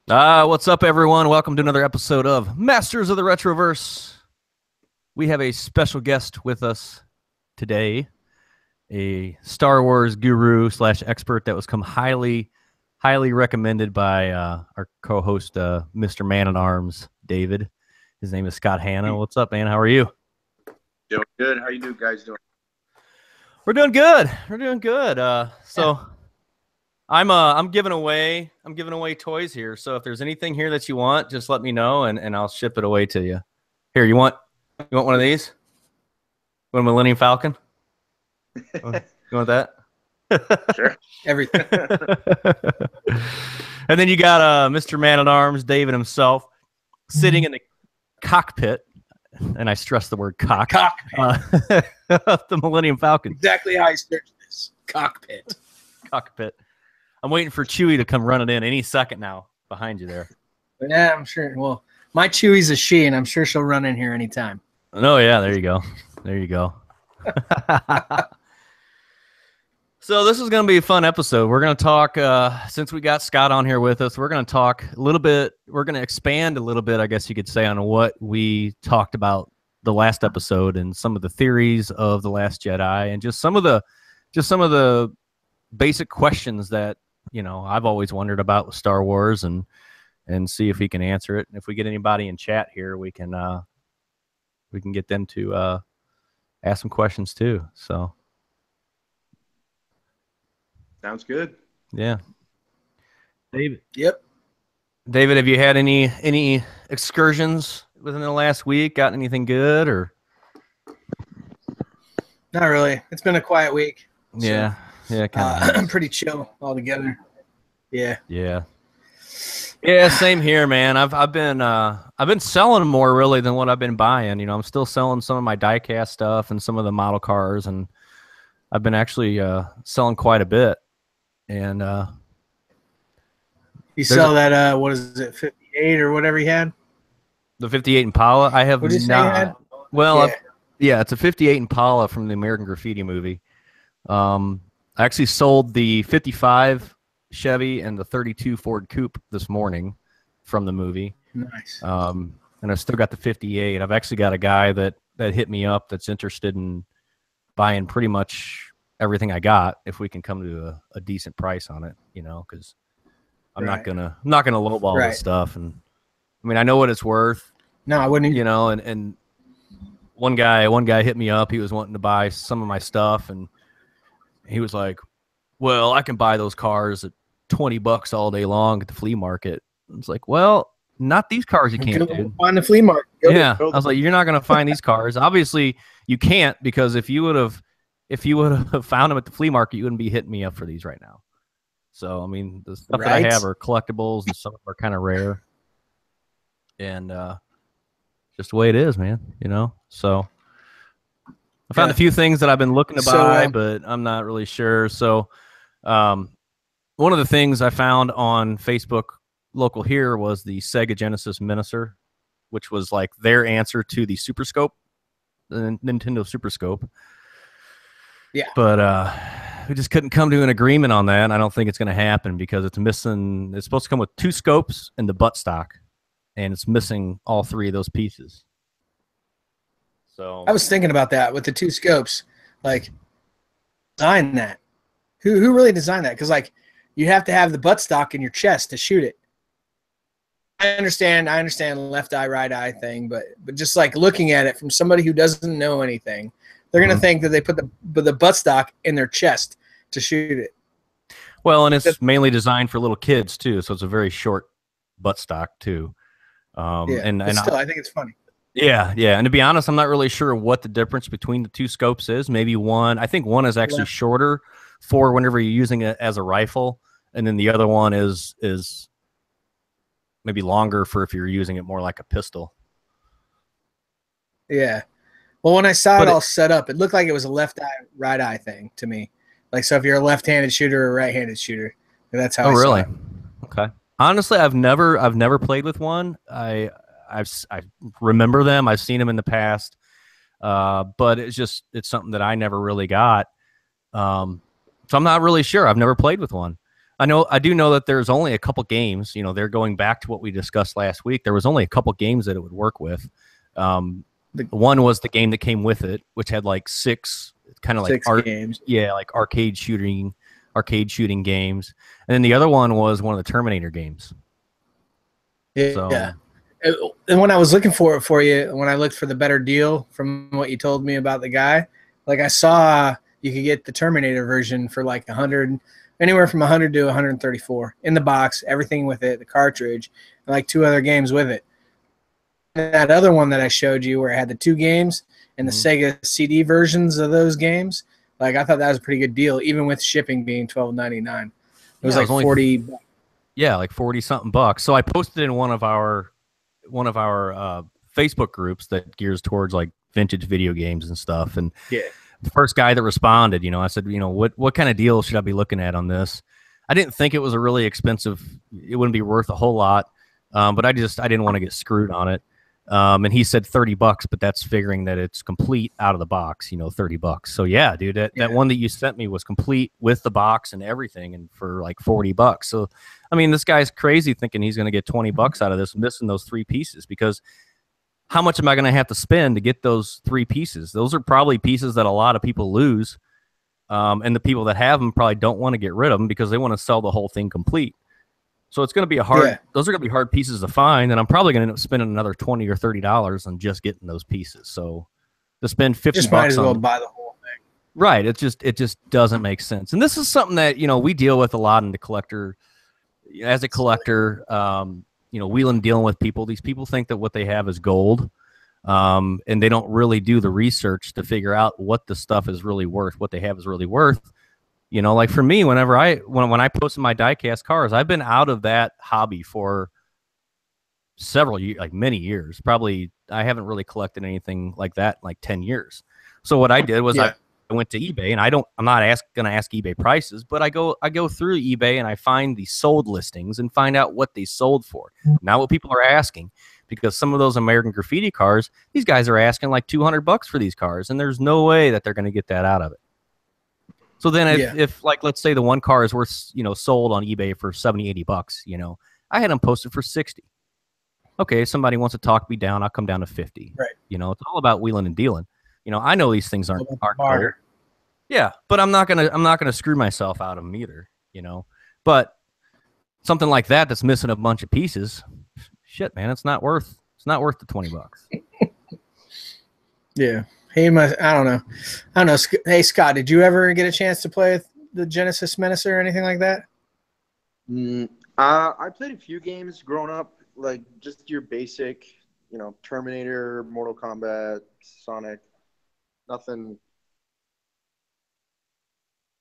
What's up, everyone? Welcome to another episode of Masters of the Retroverse. We have a special guest with us today, a Star Wars guru / expert that was highly recommended by our co-host, Mr. Man-at-Arms, David. His name is Scott Hanna. What's up, man? How are you? Doing good. How you guys doing? We're doing good. I'm giving away toys here. So if there's anything here that you want, just let me know and I'll ship it away to you. Here, you want one of these? You want a Millennium Falcon? You want that? Sure. Everything. And then you got Mr. Man-at-Arms, David himself, sitting in the cockpit, and I stress the word cockpit. The Millennium Falcon. Exactly how I searched this. Cockpit. I'm waiting for Chewie to come running in any second now, behind you there. Yeah, I'm sure. Well, my Chewie's a she, and I'm sure she'll run in here anytime. Oh, yeah, there you go. So this is going to be a fun episode. We're going to talk, since we got Scott on here with us, we're going to talk a little bit, we're going to expand a little bit, I guess you could say, on what we talked about the last episode and some of the theories of The Last Jedi and just some of the basic questions that, you know, I've always wondered about with Star Wars and see if he can answer it. And if we get anybody in chat here, we can get them to ask some questions too. So Sounds good. yeah. David. Yep. David, have you had any excursions within the last week? Gotten anything good or? Not really. It's been a quiet week. So, Yeah. Yeah. I'm pretty chill altogether. Yeah. Yeah. Same here, man. I've been selling more really than what I've been buying. You know, I'm still selling some of my diecast stuff and some of the model cars, and I've been actually selling quite a bit. And you sell that what is it, 58 or whatever you had? the 58 Impala, I have What did you say you had? not. Well, Yeah. it's a 58 Impala from the American Graffiti movie. I actually sold the 55 Chevy and the 32 Ford Coupe this morning from the movie. Nice. And I still got the 58. I've actually got a guy that hit me up that's interested in buying pretty much everything I got if we can come to a decent price on it, you know, because I'm not gonna lowball this stuff. And I mean, I know what it's worth. No, I wouldn't. You know, and one guy hit me up. He was wanting to buy some of my stuff, and he was like, "Well, I can buy those cars at $20 all day long at the flea market." It's like, well, not these cars. You can't, dude. Find the flea market. Yeah, I was like, you're not gonna find these cars. Obviously, you can't, because if you would have found them at the flea market, you wouldn't be hitting me up for these right now. So, I mean, the stuff that I have are collectibles, and some are kind of rare, and just the way it is, man. You know, so. I found a few things that I've been looking to buy, but I'm not really sure. So one of the things I found on Facebook local here was the Sega Genesis Miniature, which was like their answer to the Super Scope, the Nintendo Super Scope. Yeah. But we just couldn't come to an agreement on that. I don't think it's going to happen because it's missing. It's supposed to come with 2 scopes and the buttstock, and it's missing all 3 of those pieces. So I was thinking about that with the 2 scopes. Like, design that. Who really designed that? Because like, you have to have the buttstock in your chest to shoot it. I understand left eye, right eye thing, but just like looking at it from somebody who doesn't know anything, they're gonna think that they put the buttstock in their chest to shoot it. Well, and it's mainly designed for little kids too, so it's a very short buttstock too. And still, I think it's funny. Yeah. And to be honest, I'm not really sure what the difference between the 2 scopes is. Maybe I think one is actually shorter for whenever you're using it as a rifle, and then the other one is maybe longer for if you're using it more like a pistol. Yeah. Well, when I saw it all set up, it looked like it was a left eye, right eye thing to me. Like, so if you're a left-handed shooter or a right-handed shooter, that's how I saw it. Okay. Honestly, I've never played with one. I remember them. I've seen them in the past, but it's something that I never really got. So I'm not really sure. I've never played with one. I do know that there's only a couple games. You know, they're going back to what we discussed last week. There was only a couple games that it would work with. One was the game that came with it, which had like 6 kind of like games. Yeah, like arcade shooting games. And then the other one was one of the Terminator games. Yeah. And when I was looking for it for you, when I looked for the better deal from what you told me about the guy, like I saw you could get the Terminator version for like 100, anywhere from 100 to 134 in the box, everything with it, the cartridge, and like 2 other games with it. And that other one that I showed you where it had the 2 games and the Sega CD versions of those games, like I thought that was a pretty good deal, even with shipping being $12.99. It was like 40. Yeah, like 40 something bucks. So I posted in one of our Facebook groups that gears towards like vintage video games and stuff. And the first guy that responded, you know, I said, you know, what kind of deal should I be looking at on this? I didn't think it was a really expensive. It wouldn't be worth a whole lot, but I didn't want to get screwed on it. And he said $30, but that's figuring that it's complete out of the box, you know, $30. So yeah, dude, that one that you sent me was complete with the box and everything, and for like $40. So, I mean, this guy's crazy thinking he's going to get $20 out of this, missing those 3 pieces, because how much am I going to have to spend to get those 3 pieces? Those are probably pieces that a lot of people lose. And the people that have them probably don't want to get rid of them because they want to sell the whole thing complete. So it's going to be those are going to be hard pieces to find, and I'm probably going to end up spending another $20 or $30 on just getting those pieces. So to spend $50 just might as well buy the whole thing. Right. It just doesn't make sense. And this is something that, you know, we deal with a lot in the collector. As a collector, you know, wheeling dealing with people. These people think that what they have is gold, and they don't really do the research to figure out what the stuff is really worth, what they have is really worth. You know, like for me, when I posted my diecast cars, I've been out of that hobby for several years, like many years. Probably I haven't really collected anything like that in like 10 years. So what I did was I went to eBay, and I'm not going to ask eBay prices, but I go through eBay and I find the sold listings and find out what they sold for. Not what people are asking, because some of those American Graffiti cars, these guys are asking like $200 for these cars, and there's no way that they're going to get that out of it. So then if like, let's say the one car is worth, you know, sold on eBay for $70, $80, you know, I had them posted for 60. Okay, somebody wants to talk me down, I'll come down to 50. Right. You know, it's all about wheeling and dealing. You know, I know these things aren't gold. Yeah, but I'm not gonna screw myself out of them either, you know. But something like that's missing a bunch of pieces. Shit, man, it's not worth the $20. Yeah. I don't know. Hey, Scott, did you ever get a chance to play with the Genesis Menacer or anything like that? I played a few games growing up, like just your basic, you know, Terminator, Mortal Kombat, Sonic. Nothing.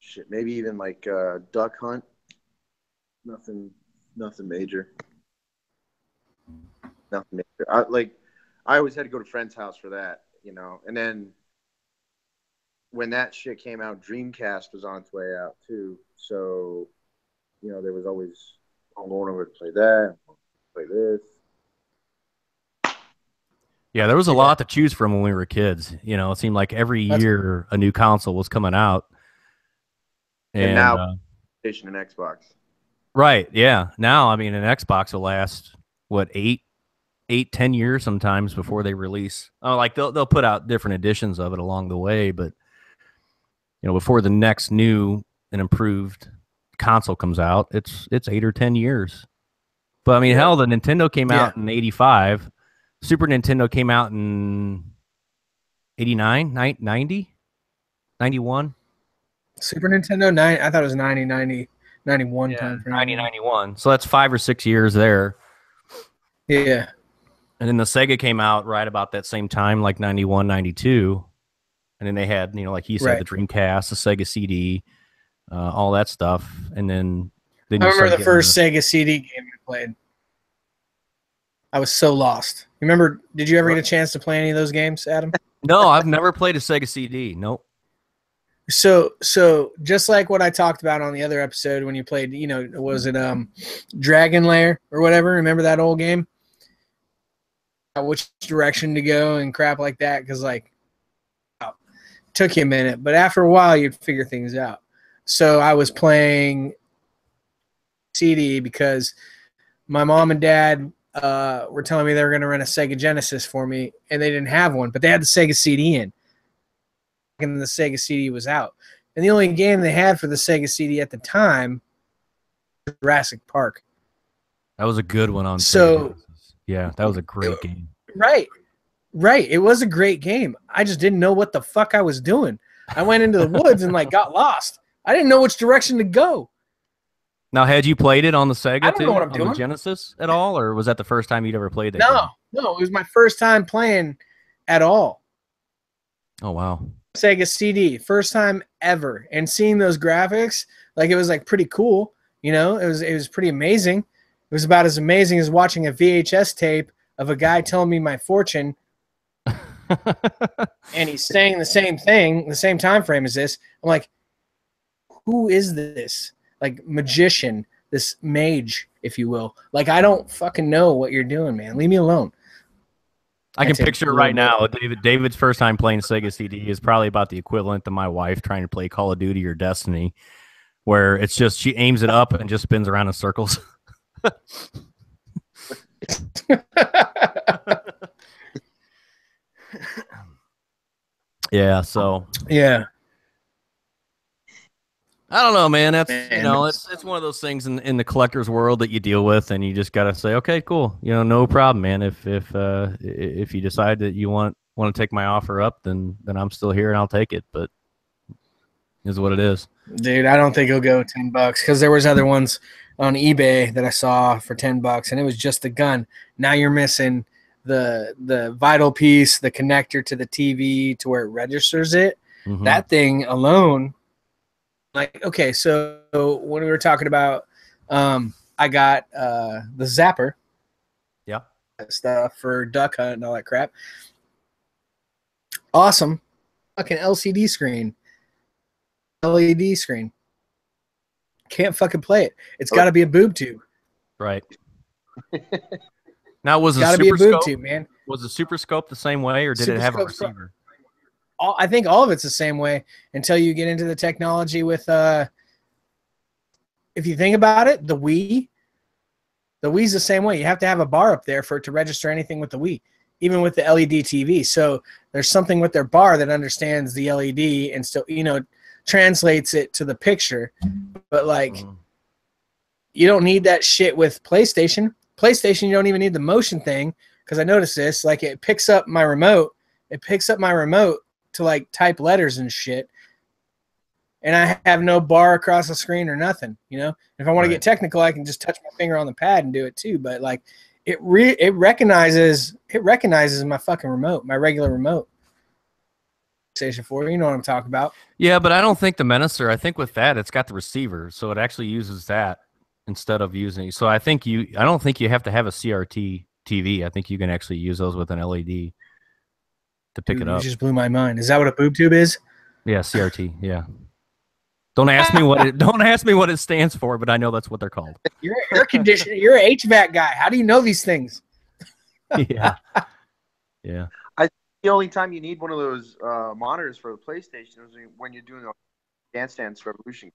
Shit, maybe even like Duck Hunt. Nothing major. Nothing major. I always had to go to friend's house for that. You know, and then when that shit came out, Dreamcast was on its way out too. So, you know, there was always going over to play that, play this. Yeah, there was a lot to choose from when we were kids. You know, it seemed like every year a new console was coming out. And now, PlayStation and Xbox. Right. Yeah. Now, I mean, an Xbox will last what 8-10 years sometimes before they release. Oh, like they'll put out different editions of it along the way, but you know, before the next new and improved console comes out, it's 8 or 10 years. But I mean, hell, the Nintendo came out in 85. Super Nintendo came out in 89, 90, 91. Super Nintendo 9. I thought it was 90, 91 time frame. 90, 91. So that's 5 or 6 years there. Yeah. And then the Sega came out right about that same time, like 91, 92. And then they had, you know, like he said, the Dreamcast, the Sega CD, all that stuff. And then I remember the first Sega CD game I played. I was so lost. Remember, did you ever get a chance to play any of those games, Adam? No, I've never played a Sega CD. Nope. So just like what I talked about on the other episode when you played, you know, was it Dragon Lair or whatever? Remember that old game? Which direction to go and crap like that, because like it took you a minute, but after a while you'd figure things out. So I was playing CD because my mom and dad were telling me they were going to rent a Sega Genesis for me, and they didn't have one, but they had the Sega CD in, and the Sega CD was out. And the only game they had for the Sega CD at the time was Jurassic Park. That was a good one on So, Sega Genesis. Yeah, that was a great game. Right. It was a great game. I just didn't know what the fuck I was doing. I went into the woods and like got lost. I didn't know which direction to go. Now, had you played it on the Sega I don't know what I'm on doing. the Genesis at all, or was that the first time you'd ever played that No, game? it was my first time playing at all. Oh, wow. Sega CD, first time ever. And seeing those graphics, like it was like pretty cool. You know, it was pretty amazing. It was about as amazing as watching a VHS tape of a guy telling me my fortune. And he's saying the same thing, the same time frame as this. I'm like, who is this? Like magician, this mage, if you will. Like, I don't fucking know what you're doing, man. Leave me alone. I can picture it right now. David's first time playing Sega CD is probably about the equivalent to my wife trying to play Call of Duty or Destiny, where it's just she aims it up and just spins around in circles. Yeah, so yeah. I don't know, man. That's it's one of those things in the collector's world that you deal with, and you just gotta say, okay, cool, no problem, man. If you decide that you want to take my offer up, then I'm still here and I'll take it. But is what it is, dude. I don't think it'll go $10 because there was other ones on eBay that I saw for $10, and it was just the gun. Now you're missing the vital piece, the connector to the TV to where it registers it. Mm-hmm. That thing alone. Like, okay, so when we were talking about, I got the zapper, yeah, stuff for duck hunt and all that crap. Awesome, fucking LCD screen, LED screen. Can't fucking play it. It's got to be a boob tube, right? Now, was got to be a boob tube, man. Was the Super Scope the same way, or did it have a receiver? I think all of it's the same way until you get into the technology with if you think about it, the Wii's the same way. You have to have a bar up there for it to register anything with the Wii, even with the LED TV. So there's something with their bar that understands the LED and still, translates it to the picture. But like, you don't need that shit with PlayStation. PlayStation, you don't even need the motion thing, because I noticed this. Like, it picks up my remote. It picks up my remote to like type letters and shit, and I have no bar across the screen or nothing. If I want to get technical, I can just touch my finger on the pad and do it too. But like, it recognizes my fucking remote, my regular remote. PlayStation 4, you know what I'm talking about. Yeah, but I don't think the Menacer. I think with that, it's got the receiver, so it actually uses that instead of using. So I don't think you have to have a CRT TV. I think you can actually use those with an LED. To pick it up. You just blew my mind. Is that what a boob tube is? Yeah, CRT. Yeah. Don't ask me what it stands for, but I know that's what they're called. You're an air conditioner. You're an HVAC guy. How do you know these things? Yeah. Yeah. The only time you need one of those monitors for the PlayStation is when you're doing a Dance Dance Revolution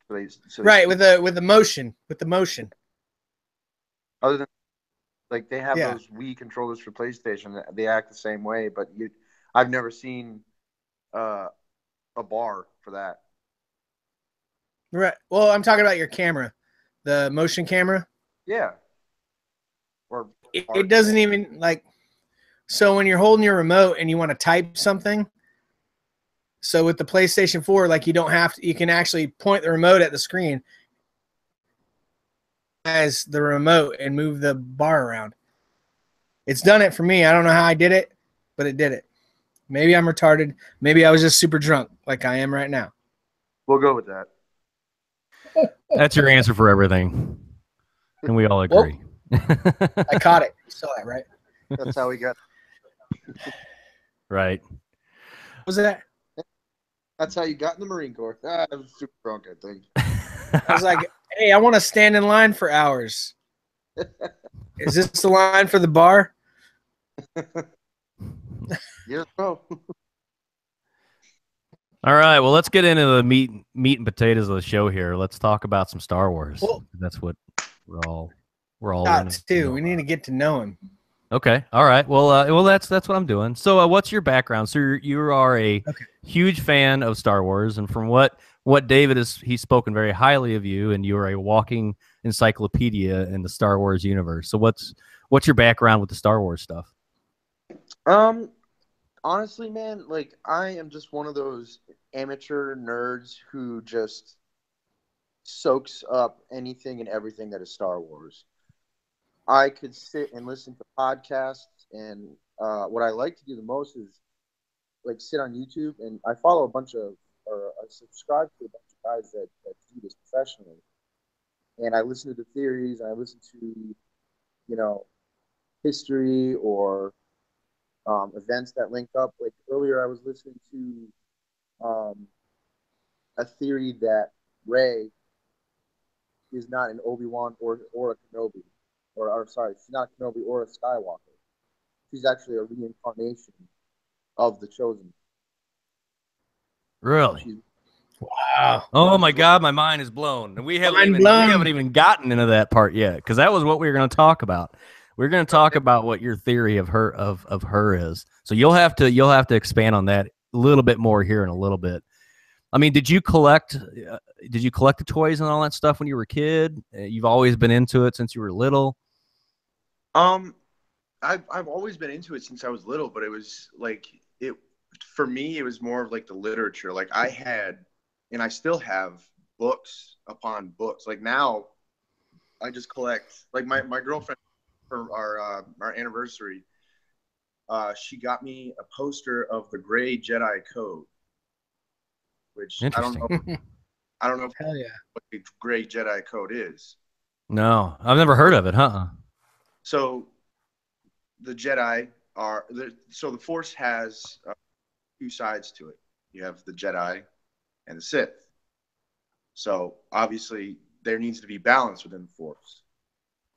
game. Right, with the motion. Other than like they have those Wii controllers for PlayStation. They act the same way, but I've never seen a bar for that. Right. Well, I'm talking about your camera, the motion camera. Yeah. Or it doesn't even like. So when you're holding your remote and you want to type something, so with the PlayStation 4, like you don't have to. You can actually point the remote at the screen as the remote and move the bar around. It's done it for me. I don't know how I did it, but it did it. Maybe I'm retarded. Maybe I was just super drunk like I am right now. We'll go with that. That's your answer for everything. And we all agree. I caught it. You saw that, right? That's how we got. Right. What was that? That's how you got in the Marine Corps. I was super drunk, I think. I was like, hey, I want to stand in line for hours. Is this the line for the bar? Yes, bro. All right, well, let's get into the meat and potatoes of the show here. Let's talk about some Star Wars. Well, that's what we're all Scott too. We need to get to know him. Okay. All right. Well, that's what I'm doing. So, what's your background? So, you are a huge fan of Star Wars, and from what David he's spoken very highly of you, and you are a walking encyclopedia in the Star Wars universe. So, what's your background with the Star Wars stuff? Honestly, man, like I am just one of those amateur nerds who just soaks up anything and everything that is Star Wars. I could sit and listen to podcasts, and what I like to do the most is like sit on YouTube, and I follow a bunch of, or I subscribe to a bunch of guys that do this professionally, and I listen to the theories, and I listen to, history or events that link up. Like earlier, I was listening to a theory that Rey is not an Obi-Wan or a Kenobi, or sorry, she's not a Kenobi or a Skywalker. She's actually a reincarnation of the Chosen. Really? Wow. Oh my God, my mind is blown. And we haven't even gotten into that part yet, because that was what we were going to talk about. We're going to talk about what your theory of her is. So you'll have to expand on that a little bit more here in a little bit. I mean, did you collect the toys and all that stuff when you were a kid? You've always been into it since you were little? I've always been into it since I was little, but it was like for me, it was more of like the literature. Like I had, and I still have, books upon books. Like now, I just collect. Like my girlfriend, for our anniversary, she got me a poster of the Gray Jedi Code, which I don't know. Hell yeah. What the Gray Jedi Code is. No, I've never heard of it, huh? So the Jedi so the Force has two sides to it. You have the Jedi and the Sith. So obviously there needs to be balance within the Force.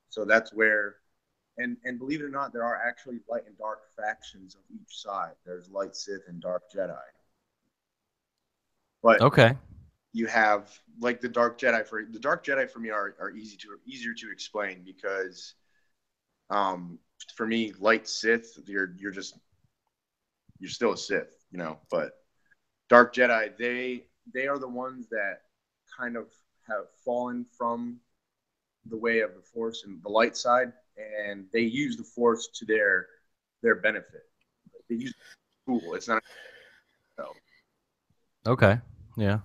So that's where, and believe it or not, there are actually light and dark factions of each side. There's light Sith and dark Jedi. But okay, you have like the dark Jedi. For me are easier to explain because, for me, light Sith, you're still a Sith, But dark Jedi, they are the ones that kind of have fallen from the way of the Force and the light side, and they use the Force to their benefit. They use cool. It's not. Okay. Yeah.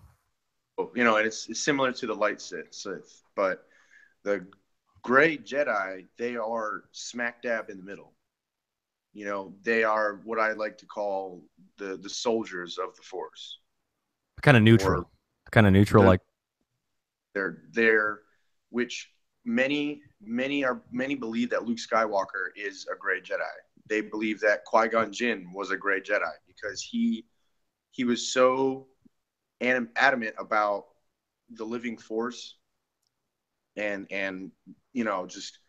And it's similar to the light Sith, but the gray Jedi, they are smack dab in the middle. They are what I like to call the soldiers of the Force. Kind of neutral. Like they're which many believe that Luke Skywalker is a gray Jedi. They believe that Qui-Gon Jinn was a gray Jedi because he was so adamant about the living Force and just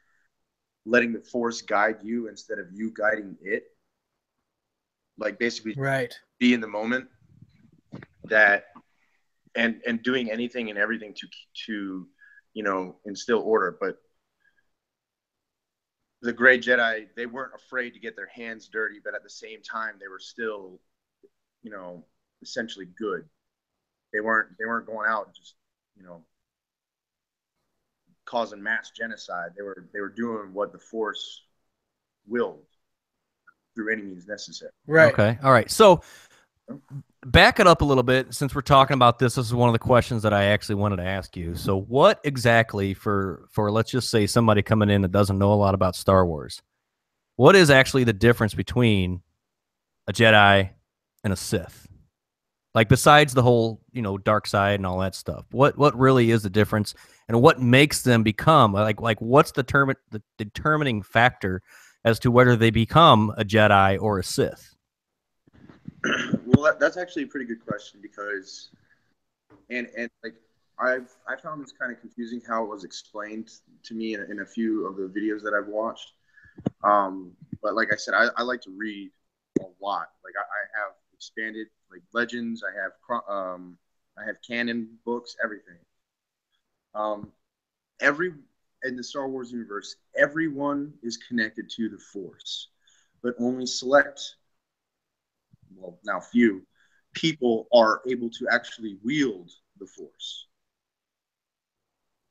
letting the Force guide you instead of you guiding it. Like basically be in the moment, that and doing anything and everything to instill order. But the gray Jedi, they weren't afraid to get their hands dirty, but at the same time they were still essentially good. They weren't going out and just causing mass genocide. They were doing what the Force willed through any means necessary. Right. Okay. All right. So back it up a little bit. Since we're talking about this is one of the questions that I actually wanted to ask you. So what exactly, for let's just say somebody coming in that doesn't know a lot about Star Wars, what is actually the difference between a Jedi and a Sith? Like, besides the whole, dark side and all that stuff, what really is the difference, and what makes them become like what's the determining factor as to whether they become a Jedi or a Sith? Well, that's actually a pretty good question because, and like I found this kind of confusing how it was explained to me in a few of the videos that I've watched. But like I said, I like to read a lot. Like I have expanded like Legends. I have canon books, everything. Every in the Star Wars universe, everyone is connected to the Force, but only select, well, now few people are able to actually wield the Force.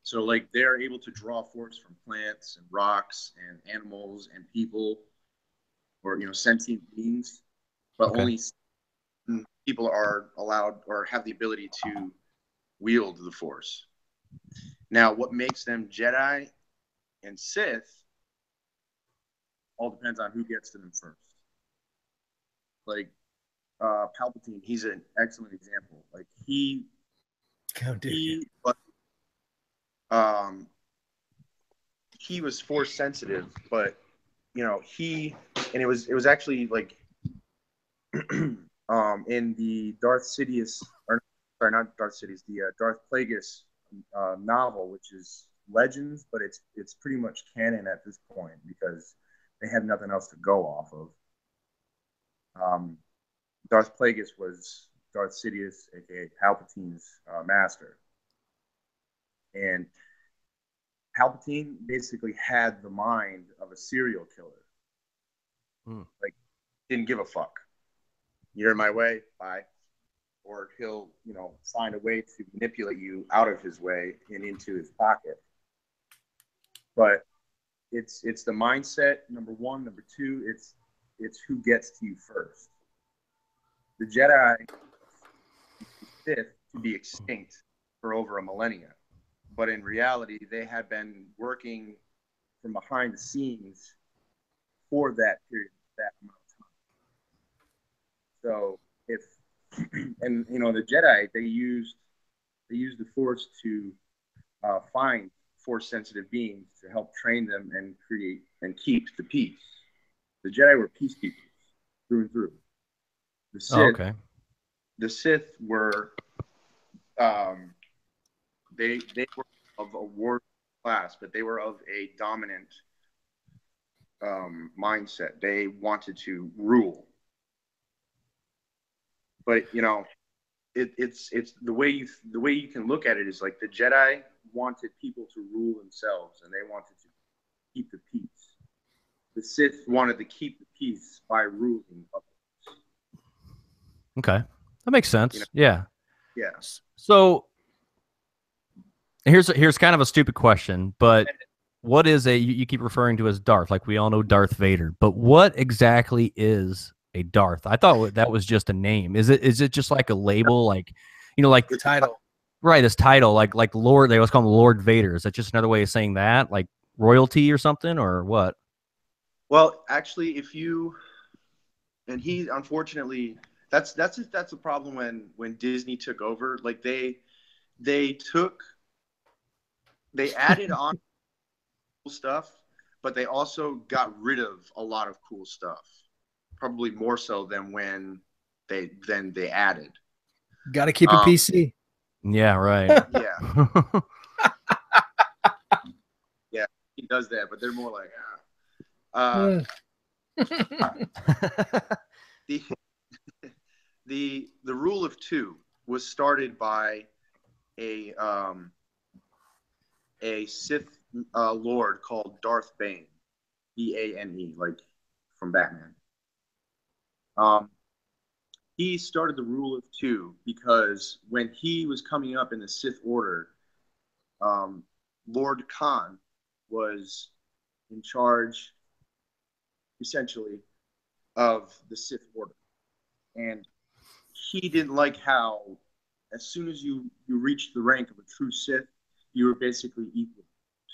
So, like, they're able to draw Force from plants and rocks and animals and people, or sentient beings, but only people are allowed or have the ability to wield the Force. Now, what makes them Jedi and Sith all depends on who gets to them first. Like Palpatine, he's an excellent example. Like he was Force sensitive, but and it was actually like in the Darth Sidious, or sorry, not Darth Sidious, the Darth Plagueis novel, which is Legends, but it's pretty much canon at this point because they had nothing else to go off of. Darth Plagueis was Darth Sidious, aka Palpatine's master, and Palpatine basically had the mind of a serial killer. Like, didn't give a fuck. You're in my way, bye. Or he'll, find a way to manipulate you out of his way and into his pocket. But it's the mindset, number one. Number two, it's who gets to you first. The Jedi Sith to be extinct for over a millennia, but in reality, they had been working from behind the scenes for that period, that amount of time. So and the Jedi, they used the Force to find Force sensitive beings to help train them and create and keep the peace. The Jedi were peacekeepers through and through. The Sith, the Sith were they were of a war class, but they were of a dominant mindset. They wanted to rule. But it's the way you can look at it is like the Jedi wanted people to rule themselves, and they wanted to keep the peace. The Sith wanted to keep the peace by ruling others. Okay, that makes sense. Yeah. Yeah. So here's kind of a stupid question, but what is you keep referring to as Darth? Like, we all know Darth Vader, but what exactly is a Darth? I thought that was just a name. Is it just like a label, like like the title? Right, his title, like Lord. They always call him Lord Vader. Is that just another way of saying that, like royalty or something, or what? Well, actually, he unfortunately that's a problem when Disney took over. Like they added on cool stuff, but they also got rid of a lot of cool stuff. Probably more so than when they added. Got to keep it PC. Yeah, right. Yeah. Yeah, he does that, but they're more like the rule of two was started by a Sith lord called Darth Bane, Bane, like from Batman. He started the rule of two because when he was coming up in the Sith Order, Lord Khan was in charge, essentially, of the Sith Order. And he didn't like how, as soon as you reached the rank of a true Sith, you were basically equal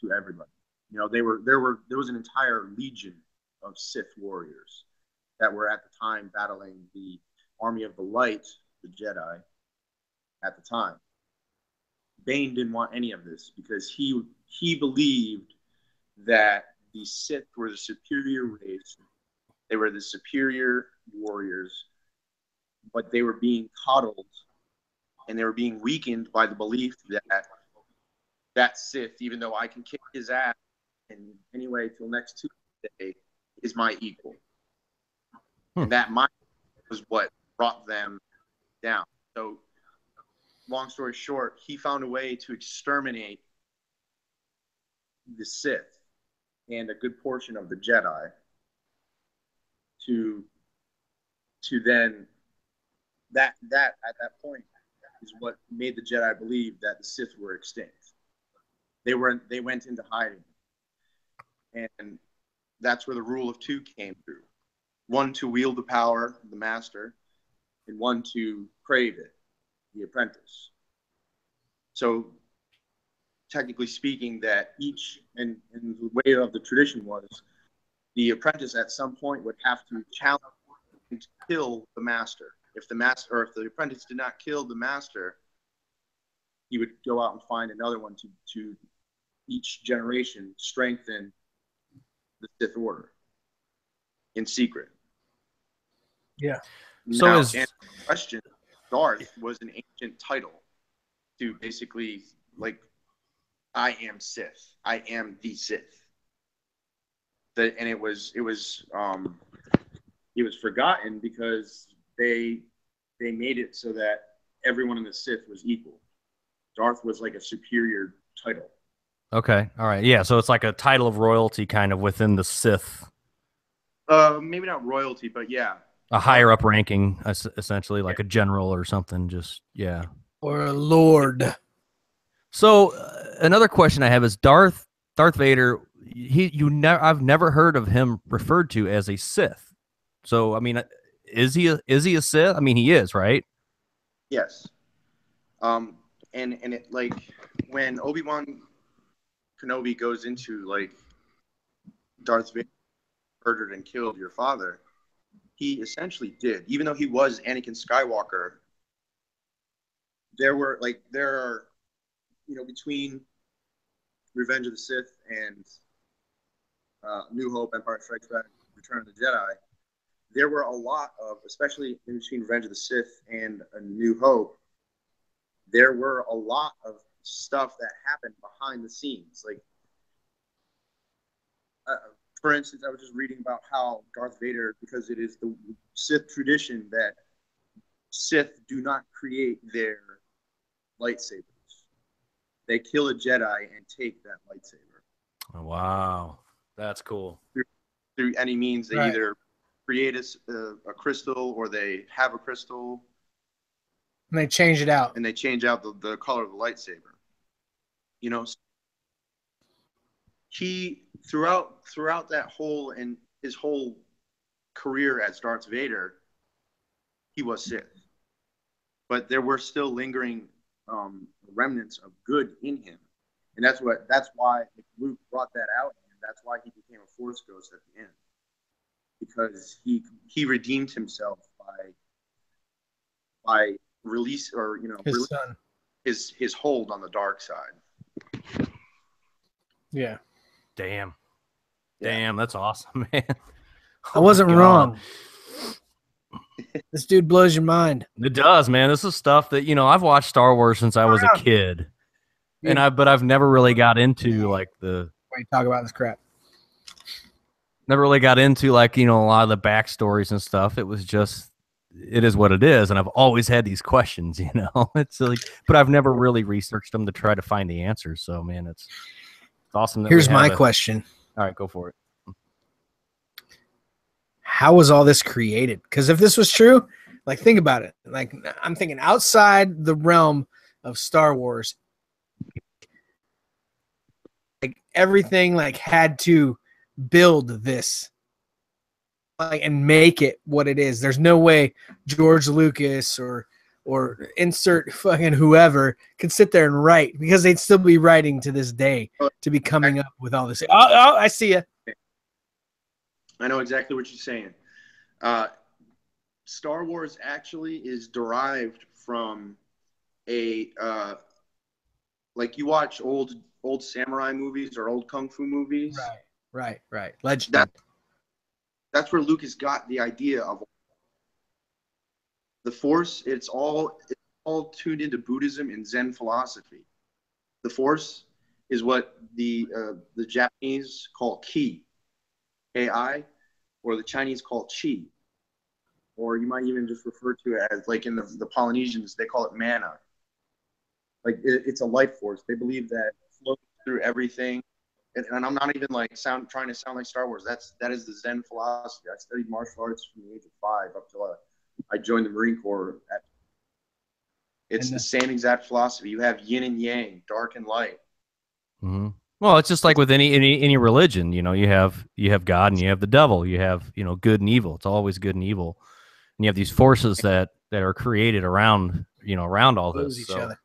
to everybody. There was an entire legion of Sith warriors that were at the time battling the Army of the Light, the Jedi, at the time. Bane didn't want any of this because he believed that the Sith were the superior race. They were the superior warriors, but they were being coddled and they were being weakened by the belief that Sith, even though I can kick his ass in anyway till next Tuesday, is my equal. And that mind was what brought them down. So, long story short, he found a way to exterminate the Sith and a good portion of the Jedi to then that at that point is what made the Jedi believe that the Sith were extinct. They went into hiding, and that's where the rule of two came through. One to wield the power, the master, and one to crave it, the apprentice. So, technically speaking, that each and the way of the tradition was the apprentice at some point would have to challenge and to kill the master. If the apprentice did not kill the master, he would go out and find another one to each generation strengthen the Sith Order in secret. Yeah. So now, question, Darth was an ancient title to basically like, I am Sith. I am the Sith. And it was forgotten because they made it so that everyone in the Sith was equal. Darth was like a superior title. Okay. All right. Yeah. So it's like a title of royalty kind of within the Sith. Maybe not royalty, but yeah. A higher up ranking, essentially, like a general or something. Just, yeah. Or a lord. So another question I have is Darth Vader. I've never heard of him referred to as a Sith. So I mean, is he a Sith? I mean, he is, right? Yes. And it, like, when Obi-Wan Kenobi goes into like Darth Vader murdered and killed your father, he essentially did. Even though he was Anakin Skywalker, there are, between Revenge of the Sith and New Hope, Empire Strikes Back, Return of the Jedi, there were a lot of, especially in between Revenge of the Sith and A New Hope, there were a lot of stuff that happened behind the scenes. Like, for instance, I was just reading about how Darth Vader, because it is the Sith tradition that Sith do not create their lightsabers. They kill a Jedi and take that lightsaber. Oh, wow. That's cool. Through any means, they either create a crystal or they have a crystal. And they change it out. And they change out the color of the lightsaber. He, throughout that whole, and his whole career as Darth Vader, he was Sith. But there were still lingering remnants of good in him. And that's why Luke brought that out, and that's why he became a Force ghost at the end. Because he redeemed himself by release, or his son, his hold on the dark side. Yeah. Damn, that's awesome, man. I wasn't wrong. This dude blows your mind. It does, man. This is stuff that I've watched Star Wars since I was a kid, but I've never really got into like the. Why you talk about this crap? Never really got into like a lot of the backstories and stuff. It was just, it is what it is, and I've always had these questions. It's like, but I've never really researched them to try to find the answers. So, man, it's awesome. Here's my question. All right, go for it. How was all this created? Because if this was true, like, think about it. Like, I'm thinking outside the realm of Star Wars, like everything like had to build this and make it what it is. There's no way George Lucas or insert fucking whoever could sit there and write, because they'd still be writing to this day to be coming up with all this. Oh, I see you. I know exactly what you're saying. Star Wars actually is derived from like, you watch old samurai movies or old kung fu movies. Right. Legend. That's where Lucas got the idea of the Force. It's all tuned into Buddhism and Zen philosophy. The Force is what the Japanese call ki, Ki, or the Chinese call chi. or you might even just refer to it as, like in the Polynesians, they call it mana. Like it's a life force. They believe that it flows through everything. And I'm not even like trying to sound like Star Wars. That is the Zen philosophy. I studied martial arts from the age of 5 up till I joined the Marine Corps. It's the same exact philosophy. You have yin and yang, dark and light. Mm-hmm. Well, it's just like with any religion. You know, you have God and you have the devil. You have, you know, good and evil. It's always good and evil, and you have these forces that are created around, you know, around all Oppose this. each other.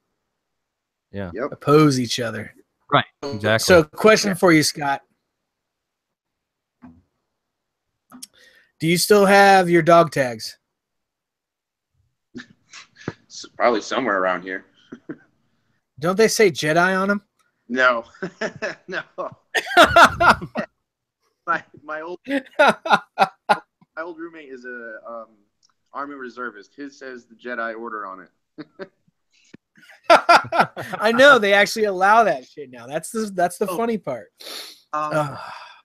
Yeah. Yep. Oppose each other. Right. Exactly. So, question for you, Scott. Do you still have your dog tags? Probably somewhere around here. Don't they say Jedi on them? No. No. my old roommate is a Army reservist. His says the Jedi Order on it. I know they actually allow that shit now. That's the funny part.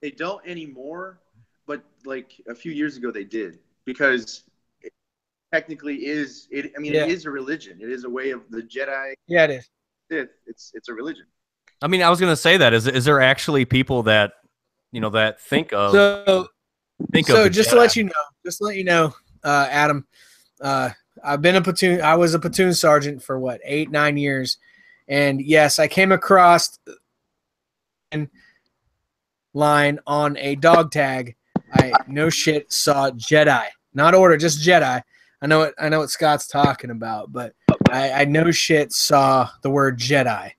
They don't anymore, but like a few years ago they did, because it technically is it. I mean, It is a religion. It is a way of the Jedi. Yeah, it is. It's a religion. I mean, I was going to say that is there actually people that, you know, that think of just to let you know, Adam, I've been I was a platoon sergeant for 8-9 years, and yes, I came across line on a dog tag. I no shit saw Jedi, not Order, just Jedi. I know what Scott's talking about, but I no shit saw the word Jedi.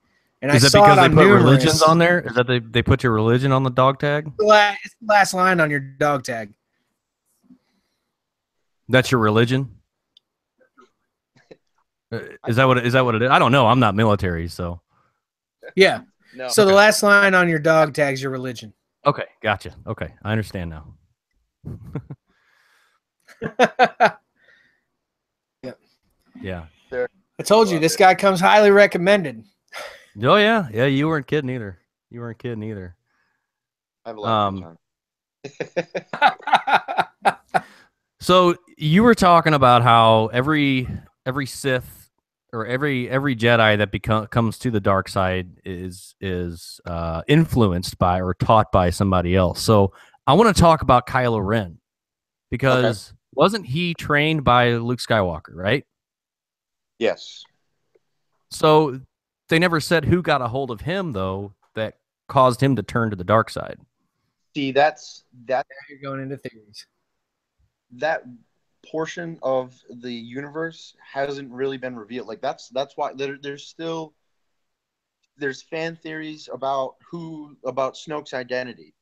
And is I that saw because it they on put numerous, religions on there? Is that they put your religion on the dog tag? It's the last line on your dog tag. That's your religion? Is that what it is? I don't know. I'm not military, so. Yeah. No. So the last line on your dog tag's your religion. Okay, gotcha. Okay, I understand now. Yeah. I told you this guy comes highly recommended. Oh yeah, you weren't kidding either. I have a lot of time. So you were talking about how every Sith or every Jedi that comes to the dark side is influenced by or taught by somebody else. So I want to talk about Kylo Ren, because wasn't he trained by Luke Skywalker, right? Yes. So they never said who got a hold of him, though, that caused him to turn to the dark side. See, that's you're going into theories. That portion of the universe hasn't really been revealed. Like that's why there's fan theories about Snoke's identity.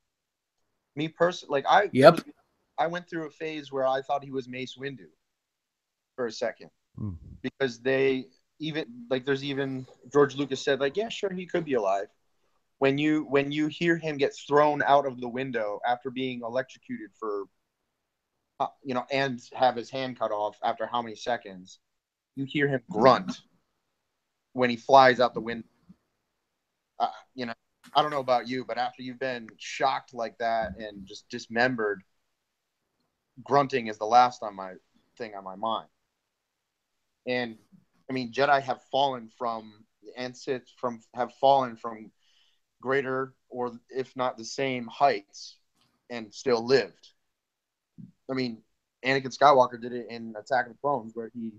Me personally, like I went through a phase where I thought he was Mace Windu for a second, because there's even George Lucas said, like, yeah, sure, he could be alive. When you hear him get thrown out of the window after being electrocuted for and have his hand cut off after how many seconds, you hear him grunt when he flies out the window. I don't know about you, but after you've been shocked like that and just dismembered, grunting is the last thing on my mind. And I mean, Jedi have fallen from greater, or if not the same heights, and still lived. I mean, Anakin Skywalker did it in Attack of the Clones, where he,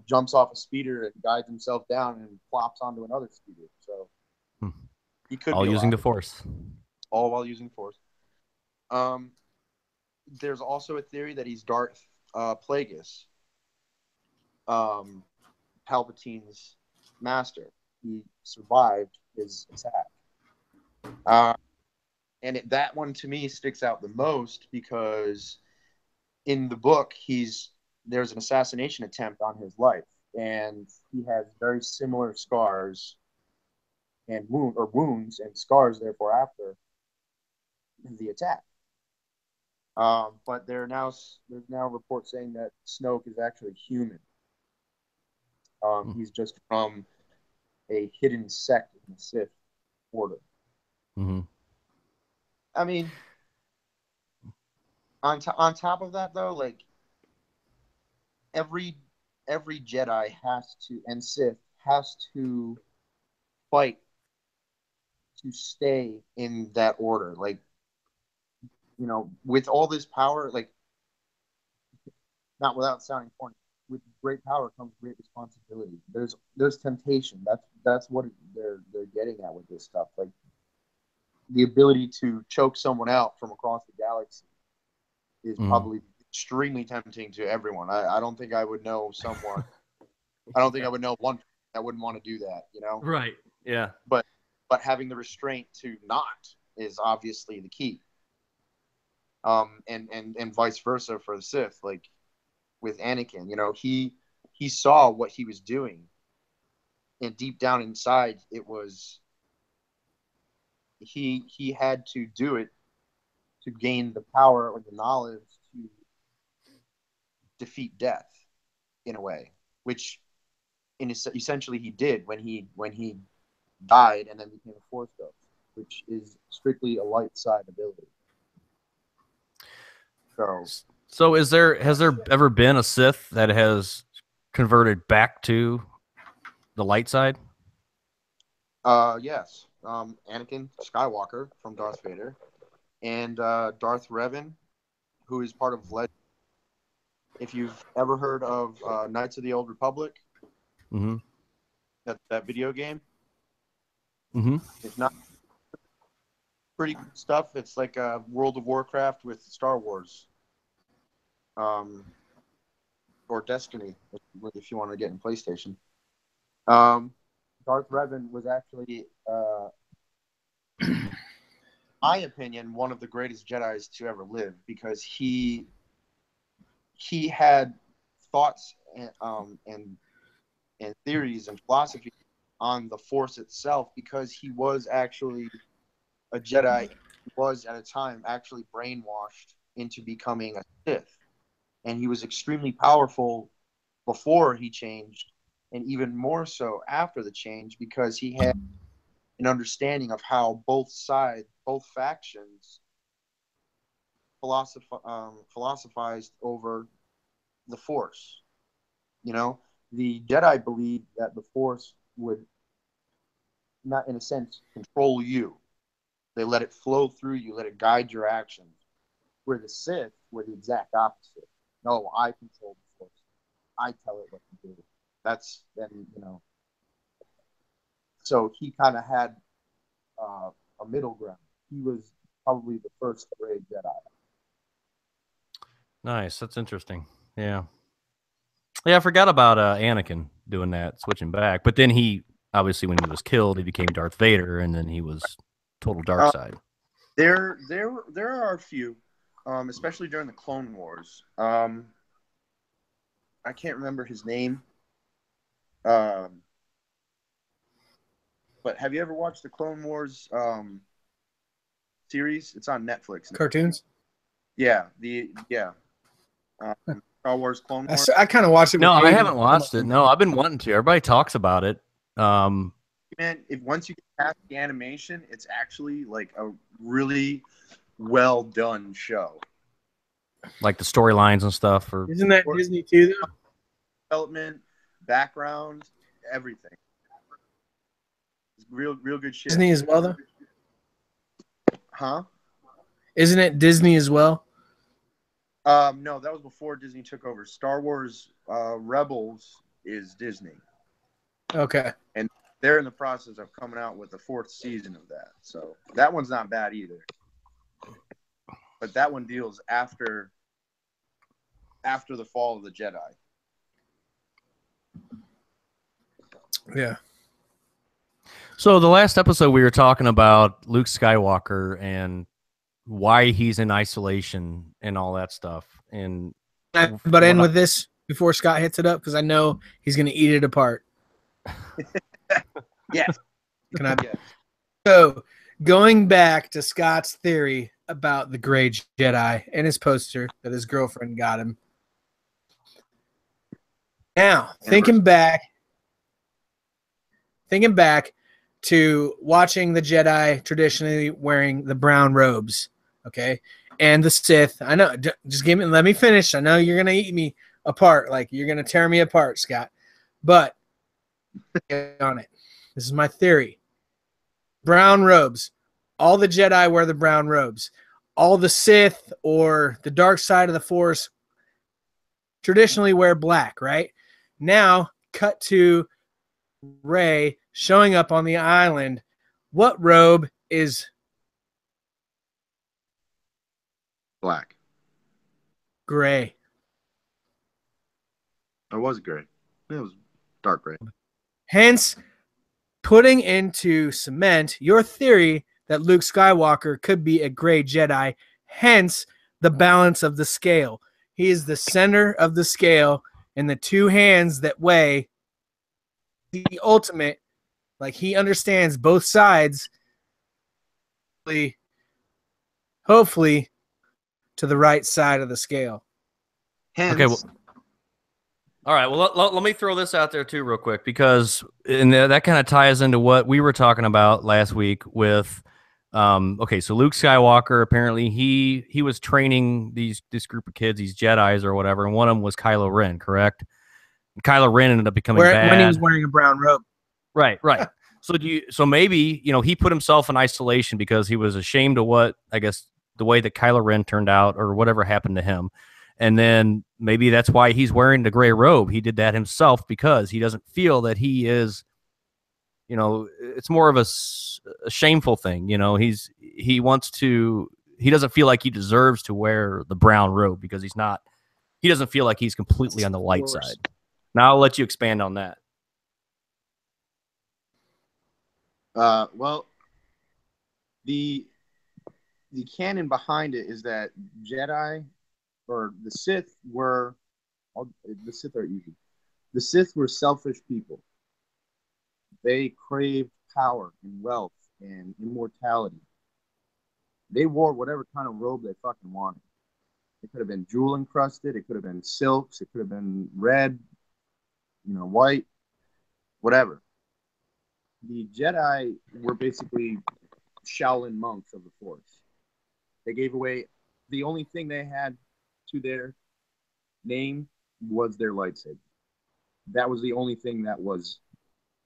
jumps off a speeder and guides himself down and plops onto another speeder. So he could all using the Force. All while using Force. There's also a theory that he's Darth Plagueis, Palpatine's master. He survived his attack. And that one to me sticks out the most, because in the book there's an assassination attempt on his life, and he has very similar scars and wounds and scars, therefore, after the attack. But there's now reports saying that Snoke is actually human. He's just from a hidden sect in the Sith order. Mm-hmm. I mean, on top of that, though, like, every Jedi has to, and Sith has to fight to stay in that order. Like, you know, with all this power, like, not without sounding corny, with great power comes great responsibility. There's temptation. That's what they're getting at with this stuff. Like, the ability to choke someone out from across the galaxy is probably extremely tempting to everyone. I don't think I would know someone. I don't think I would know one that wouldn't want to do that. You know? Right. Yeah. But having the restraint to not is obviously the key. And vice versa for the Sith. Like with Anakin, you know, he saw what he was doing, and deep down inside, it was he had to do it to gain the power or the knowledge to defeat death, in a way, which essentially he did when he died and then became a Force ghost, which is strictly a light side ability. So has there ever been a Sith that has converted back to the light side? Yes. Anakin Skywalker from Darth Vader, and Darth Revan, who is part of Legend. If you've ever heard of Knights of the Old Republic, that video game, it's not pretty good stuff. It's like World of Warcraft with Star Wars, or Destiny, if you want to get in PlayStation. Darth Revan was actually, my opinion, one of the greatest Jedis to ever live, because he had thoughts and theories and philosophy on the Force itself, because he was actually a Jedi. He was at a time actually brainwashed into becoming a Sith, and he was extremely powerful before he changed, and even more so after the change, because he had an understanding of how both factions philosophized over the Force. You know, the Jedi believed that the Force would not, in a sense, control you. They let it flow through you, let it guide your actions. Where the Sith were the exact opposite. No, I control the Force. I tell it what to do. That's then, you know. So he kind of had a middle ground. He was probably the first great Jedi. Nice. That's interesting. Yeah. Yeah, I forgot about Anakin doing that, switching back. But then he, obviously, when he was killed, he became Darth Vader, and then he was total dark side. There are a few, especially during the Clone Wars. I can't remember his name. But have you ever watched the Clone Wars series? It's on Netflix. Cartoons? Yeah. Star Wars Clone Wars. I kind of watched it. No, I haven't watched it. No, I've been wanting to. Everybody talks about it. Man, once you get past the animation, it's actually like a really well done show. Like the storylines and stuff. Isn't that Disney too, though? Development, background, everything. It's real good shit. Disney as well, though? Huh? Isn't it Disney as well? No, that was before Disney took over. Star Wars Rebels is Disney. Okay. And they're in the process of coming out with the 4th season of that. So that one's not bad either. But that one deals after the fall of the Jedi. Yeah. So the last episode we were talking about Luke Skywalker and why he's in isolation and all that stuff. And but end with this before Scott hits it up, because I know he's going to eat it apart. Yes. Can I? Yes. So going back to Scott's theory about the Gray Jedi and his poster that his girlfriend got him. Now, thinking back to watching the Jedi traditionally wearing the brown robes, okay, and the Sith. I know. Just let me finish. I know you're gonna eat me apart. Like, you're going to tear me apart, Scott. But on it. This is my theory. Brown robes. All the Jedi wear the brown robes. All the Sith or the dark side of the Force traditionally wear black, right? Now, cut to Rey showing up on the island. What robe is black? Gray. It was gray. It was dark gray. Hence, putting into cement your theory that Luke Skywalker could be a gray Jedi, hence the balance of the scale. He is the center of the scale, and the two hands that weigh the ultimate, like, he understands both sides, hopefully to the right side of the scale. Hence, okay, well, all right, well, let me throw this out there too real quick, because that kind of ties into what we were talking about last week with okay, so Luke Skywalker, apparently he was training this group of kids, these Jedis or whatever, and one of them was Kylo Ren, correct? And Kylo Ren ended up becoming bad when he was wearing a brown robe. Right. So maybe, he put himself in isolation because he was ashamed of what, I guess, the way that Kylo Ren turned out or whatever happened to him. And then maybe that's why he's wearing the gray robe. He did that himself because he doesn't feel that he is, it's more of a shameful thing. He doesn't feel like he deserves to wear the brown robe because he doesn't feel like he's completely on the light side. Now I'll let you expand on that. Well, the canon behind it is that Jedi or the Sith were the Sith are easy. The Sith were selfish people. They craved power and wealth and immortality. They wore whatever kind of robe they fucking wanted. It could have been jewel encrusted. It could have been silks. It could have been red, white, whatever. The Jedi were basically Shaolin monks of the Force. They gave away the only thing they had to their name was their lightsaber. That was the only thing that was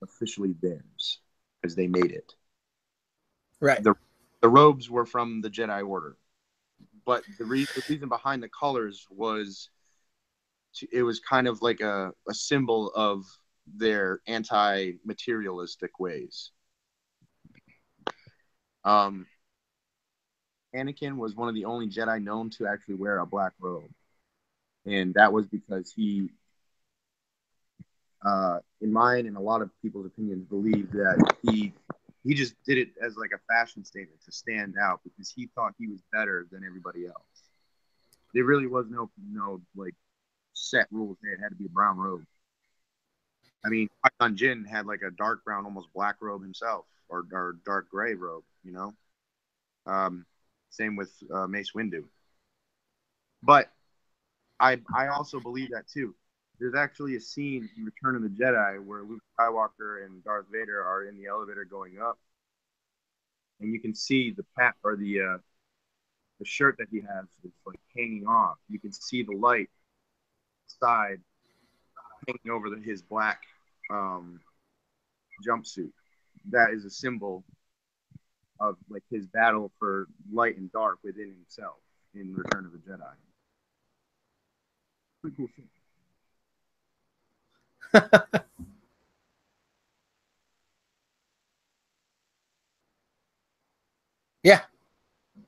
officially theirs because they made it. Right. The robes were from the Jedi Order, but the reason behind the colors was it was kind of like a symbol of their anti-materialistic ways. Anakin was one of the only Jedi known to actually wear a black robe, and that was because he, in mine and a lot of people's opinions, believed that he just did it as like a fashion statement to stand out because he thought he was better than everybody else. There really was no like set rules. It had to be a brown robe. I mean, Qui-Gon Jinn had like a dark brown, almost black robe himself, or dark gray robe, Same with Mace Windu. But I also believe that too. There's actually a scene in Return of the Jedi where Luke Skywalker and Darth Vader are in the elevator going up, and you can see the shirt that he has is like hanging off. You can see the light side hanging over his black jumpsuit. That is a symbol of like his battle for light and dark within himself in Return of the Jedi. Pretty cool thing. Yeah.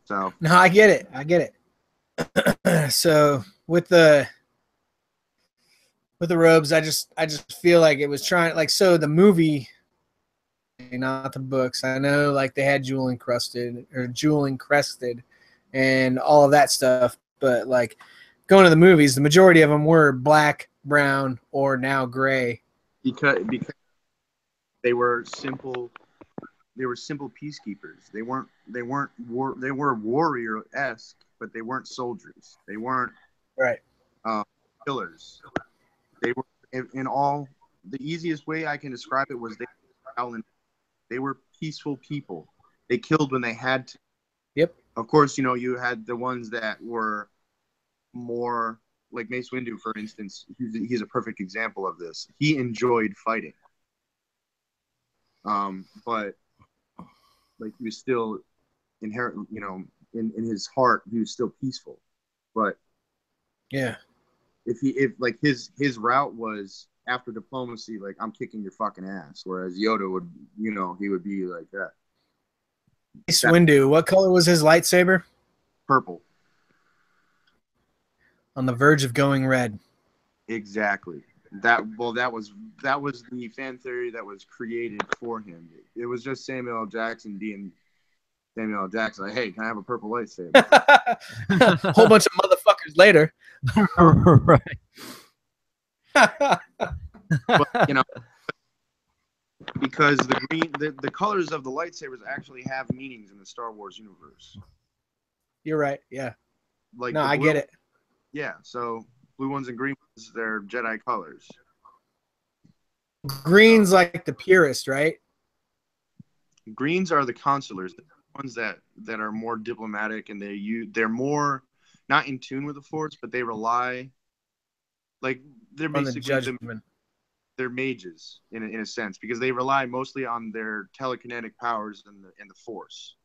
So no, I get it. So with the robes, I just feel like it was trying, like, so the movie, not the books. I know like they had jewel encrusted and all of that stuff, but like going to the movies, the majority of them were black, brown, or now gray. Because they were simple peacekeepers. They were warrior-esque, but they weren't soldiers. They weren't right killers. They were in all. The easiest way I can describe it was they were peaceful people. They killed when they had to. Yep. Of course, you had the ones that were more like Mace Windu, for instance, he's a perfect example of this. He enjoyed fighting, but like he was still inherent, you know, in his heart, he was still peaceful. But yeah, if like his route was after diplomacy, like I'm kicking your fucking ass, whereas Yoda would, you know, he would be like that. Mace Windu, what color was his lightsaber? Purple. On the verge of going red. Exactly. That was the fan theory that was created for him. It was just Samuel L. Jackson being Samuel L. Jackson. Like, hey, can I have a purple lightsaber? Whole bunch of motherfuckers later. Right. But, you know, because the colors of the lightsabers actually have meanings in the Star Wars universe. You're right. Yeah. Like, no, I get it. Yeah. So blue ones and green ones, they're Jedi colors. Green's like the purest, right? Greens are the consulars, the ones that are more diplomatic, and they're more not in tune with the Force, but they rely, like, they're basically they're mages in a sense, because they rely mostly on their telekinetic powers and the Force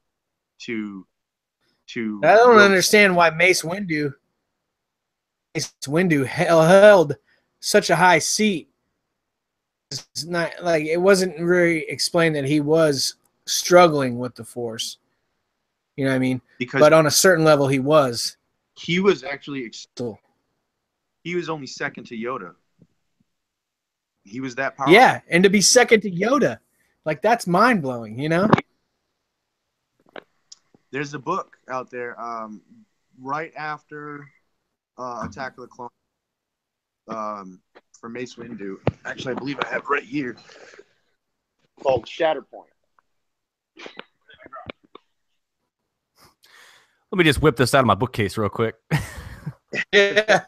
to I don't understand why Mace Windu held such a high seat. It's not like it wasn't really explained that he was struggling with the Force. You know what I mean? But on a certain level, he was. He was actually he was only second to Yoda. He was that powerful. Yeah, and to be second to Yoda, like that's mind blowing. You know? There's a book out there right after Attack of the Clones for Mace Windu. Actually, I believe I have right here, called Shatterpoint. Let me just whip this out of my bookcase real quick. Yeah,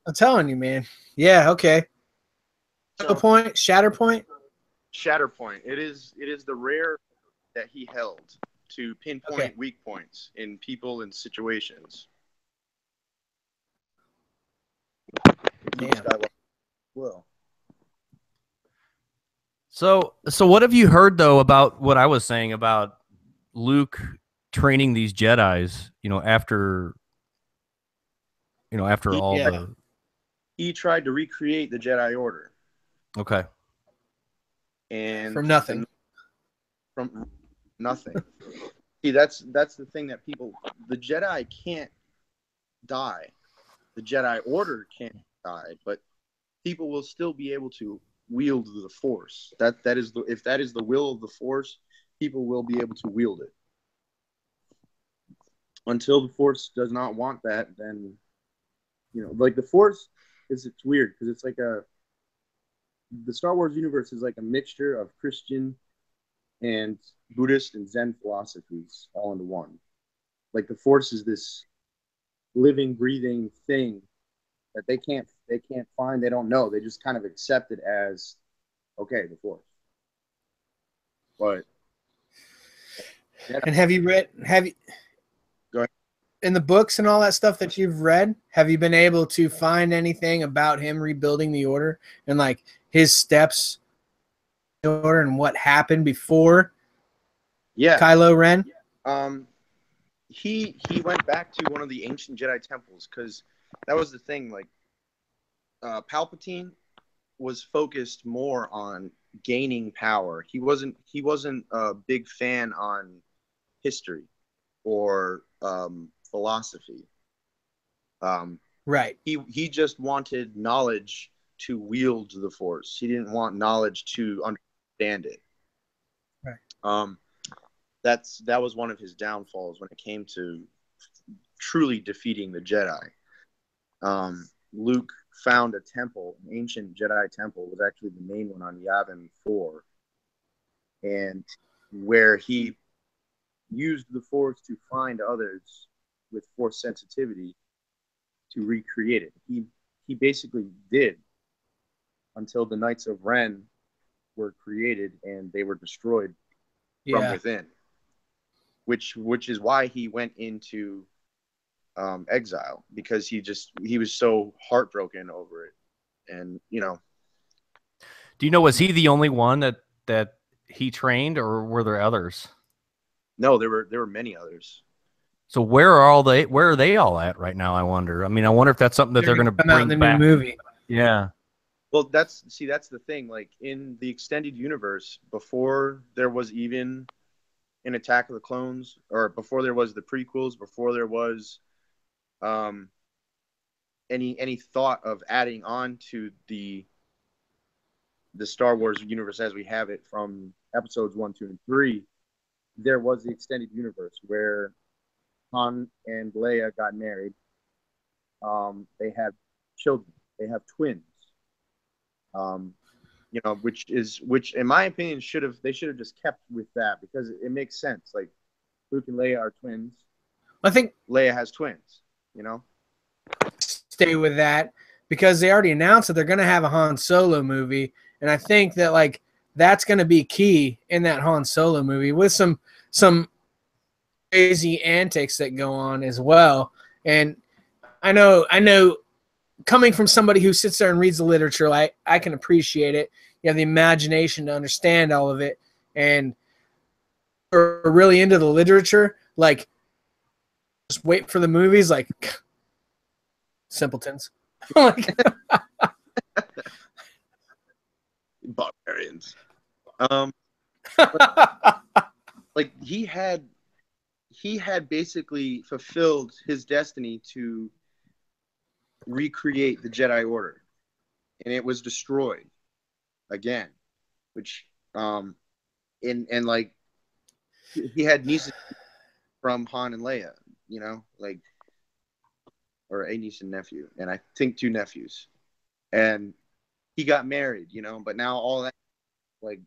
I'm telling you, man. Yeah, okay. Shatterpoint. It is the rare that he held to pinpoint weak points in people and situations. Well. So what have you heard though about what I was saying about Luke training these Jedis? After he tried to recreate the Jedi Order. Okay. And from nothing. See, that's the thing that the Jedi can't die. The Jedi Order can't die, but people will still be able to wield the Force. If that is the will of the Force, people will be able to wield it. Until the Force does not want that, then like the Force it's weird because it's like the Star Wars universe is like a mixture of Christian and Buddhist and Zen philosophies all into one. Like the Force is this living, breathing thing that they can't find, they don't know. They just kind of accept it as okay, the Force. But and have you go ahead. In the books and all that stuff that you've read, have you been able to find anything about him rebuilding the Order and like his steps in the Order and what happened before Kylo Ren? He went back to one of the ancient Jedi temples because that was the thing. Like Palpatine was focused more on gaining power. He wasn't a big fan on history or philosophy. Right. He just wanted knowledge to wield the Force. He didn't want knowledge to understand it. Right. That was one of his downfalls when it came to truly defeating the Jedi. Luke found a temple, an ancient Jedi temple, was actually the main one on Yavin 4, and where he used the Force to find others with Force sensitivity to recreate it. He basically did until the Knights of Ren were created and they were destroyed from within. Which is why he went into exile because he was so heartbroken over it. And do you know, was he the only one that he trained, or were there others? No, there were many others. So where are they all at right now, I wonder? I mean, I wonder if that's something that they're going to bring the back. new movie. Yeah. Well, that's the thing. Like in the extended universe, before there was even an Attack of the Clones, or before there was the prequels, before there was any thought of adding on to the Star Wars universe as we have it from episodes 1, 2, and 3, there was the extended universe where Han and Leia got married. They have children. They have twins. Which in my opinion they should have just kept with that, because it makes sense. Like Luke and Leia are twins. I think Leia has twins. Stay with that, because they already announced that they're going to have a Han Solo movie, and I think that like that's going to be key in that Han Solo movie, with some crazy antics that go on as well. And I know coming from somebody who sits there and reads the literature, I can appreciate it. You have the imagination to understand all of it, and are really into the literature, like just wait for the movies, like simpletons. Like, barbarians. Like he had basically fulfilled his destiny to recreate the Jedi Order, and it was destroyed again, which and like he had nieces from Han and Leia, like, or a niece and nephew, and I think 2 nephews, and he got married, but now all that like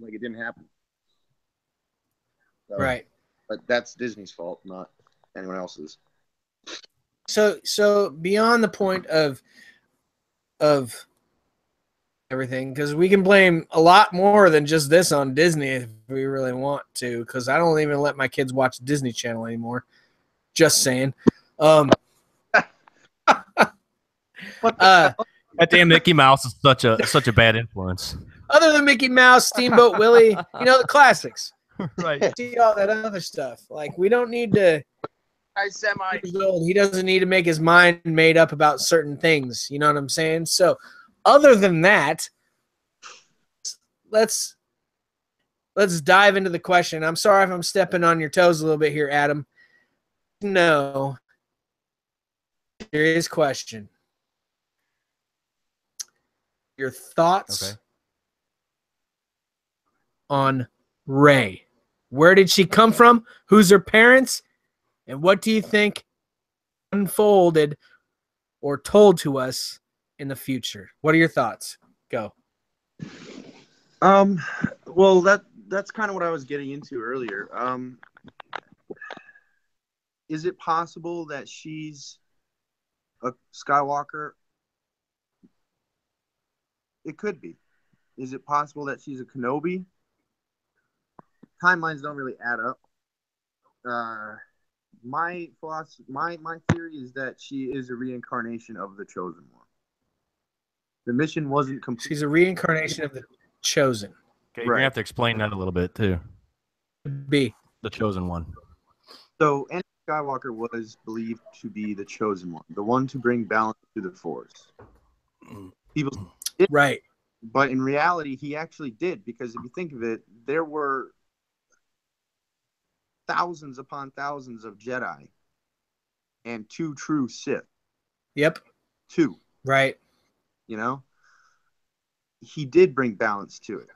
it didn't happen. So, right. But that's Disney's fault, not anyone else's. So beyond the point of everything, because we can blame a lot more than just this on Disney if we really want to, because I don't even let my kids watch Disney Channel anymore. Just saying. That damn Mickey Mouse is such a bad influence. Other than Mickey Mouse, Steamboat Willie, the classics. Right. See all that other stuff. Like, we don't need to. He doesn't need to make his mind made up about certain things. You know what I'm saying? So, other than that, let's dive into the question. I'm sorry if I'm stepping on your toes a little bit here, Adam. No. Serious question. Your thoughts on Rey. Where did she come from? Who's her parents? And what do you think unfolded or told to us in the future? What are your thoughts? Go. Well, that's kind of what I was getting into earlier. Is it possible that she's a Skywalker? It could be. Is it possible that she's a Kenobi? Timelines don't really add up. My philosophy, my theory is that she is a reincarnation of the Chosen One. The mission wasn't complete. She's a reincarnation of the Chosen. Okay, you're gonna have to explain that a little bit too. B. The Chosen One. So Anakin Skywalker was believed to be the Chosen One, the one to bring balance to the Force. People did, right, but in reality, he actually did, because if you think of it, there were thousands upon thousands of Jedi and 2 true Sith. Yep. 2. Right. He did bring balance to it,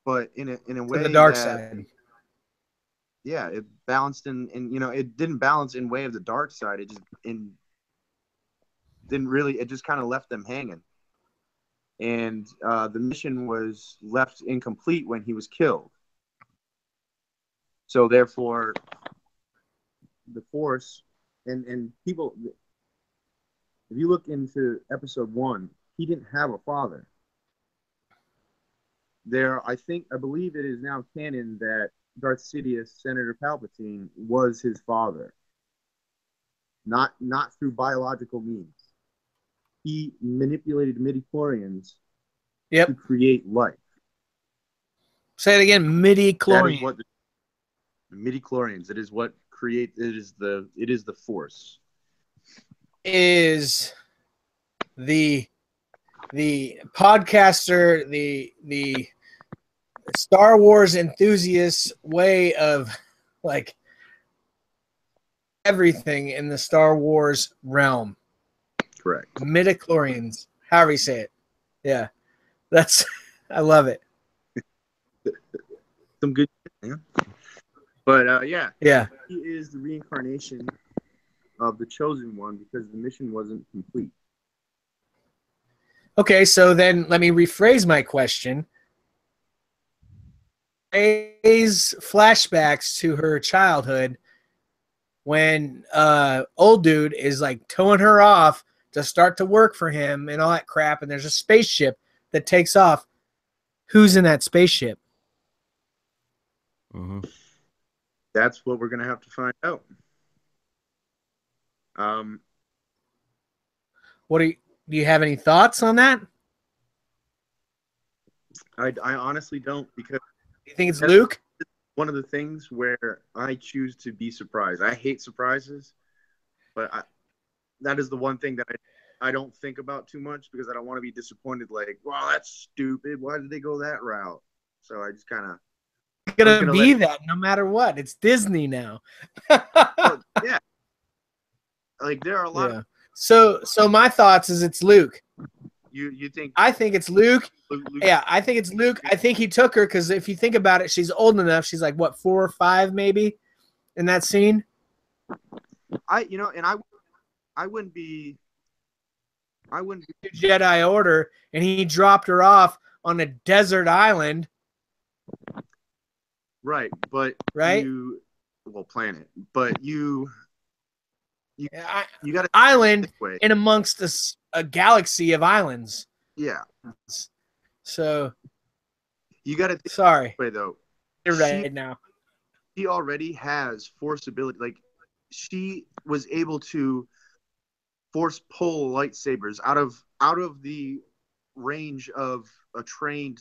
but in a way, to the dark side. Yeah, it balanced in it didn't balance in way of the dark side. It just didn't really. It just kind of left them hanging, and the mission was left incomplete when he was killed. So therefore, the Force and people, if you look into Episode 1, he didn't have a father. I believe it is now canon that Darth Sidious, Senator Palpatine, was his father. not through biological means. He manipulated midichlorians to create life. Say it again, midichlorians. That is what the midichlorians. It is what create. It is the force. Is the podcaster, the Star Wars enthusiast way of like everything in the Star Wars realm. Correct. Midichlorians, however you say it. Yeah. That's I love it. Some good shit, man. But Yeah. He is the reincarnation of the chosen one because the mission wasn't complete. Okay, so then let me rephrase my question. Rey's flashbacks to her childhood when old dude is like towing her off to start to work for him and all that crap, and there's a spaceship that takes off. Who's in that spaceship? Mm-hmm. That's what we're gonna have to find out. Do you have any thoughts on that? I honestly don't, because you think it's Luke? One of the things where I choose to be surprised. I hate surprises, but that is the one thing that I don't think about too much because I don't want to be disappointed. Like, wow, that's stupid. Why did they go that route? So I just kind of gonna be that no matter what. It's Disney now. Well, yeah, like there are a lot. Yeah. So my thoughts is it's Luke. You think? I think it's Luke. Luke. Yeah, I think it's Luke. I think he took her because if you think about it, she's old enough. She's like what, 4 or 5 maybe, in that scene. I wouldn't be Jedi Order, and he dropped her off on a desert island. Right, but right. Planet, but you got an island in amongst a galaxy of islands. Yeah. So you got to. Sorry. Way though. You're right now. She already has force ability. Like she was able to force pull lightsabers out of the range of a trained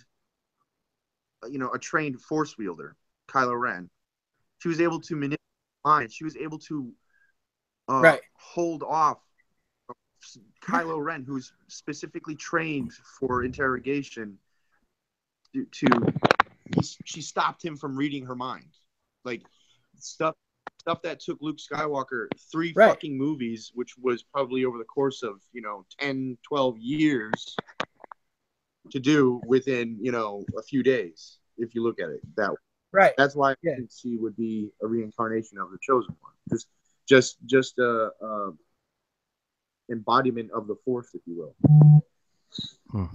force wielder, Kylo Ren. She was able to manipulate mind. She was able to hold off Kylo Ren, who's specifically trained for interrogation. She stopped him from reading her mind, like stuff that took Luke Skywalker 3 fucking movies, which was probably over the course of 10, 12 years to do within a few days. If you look at it that way, right? That's why I think she would be a reincarnation of the chosen one. Just a embodiment of the Force, if you will.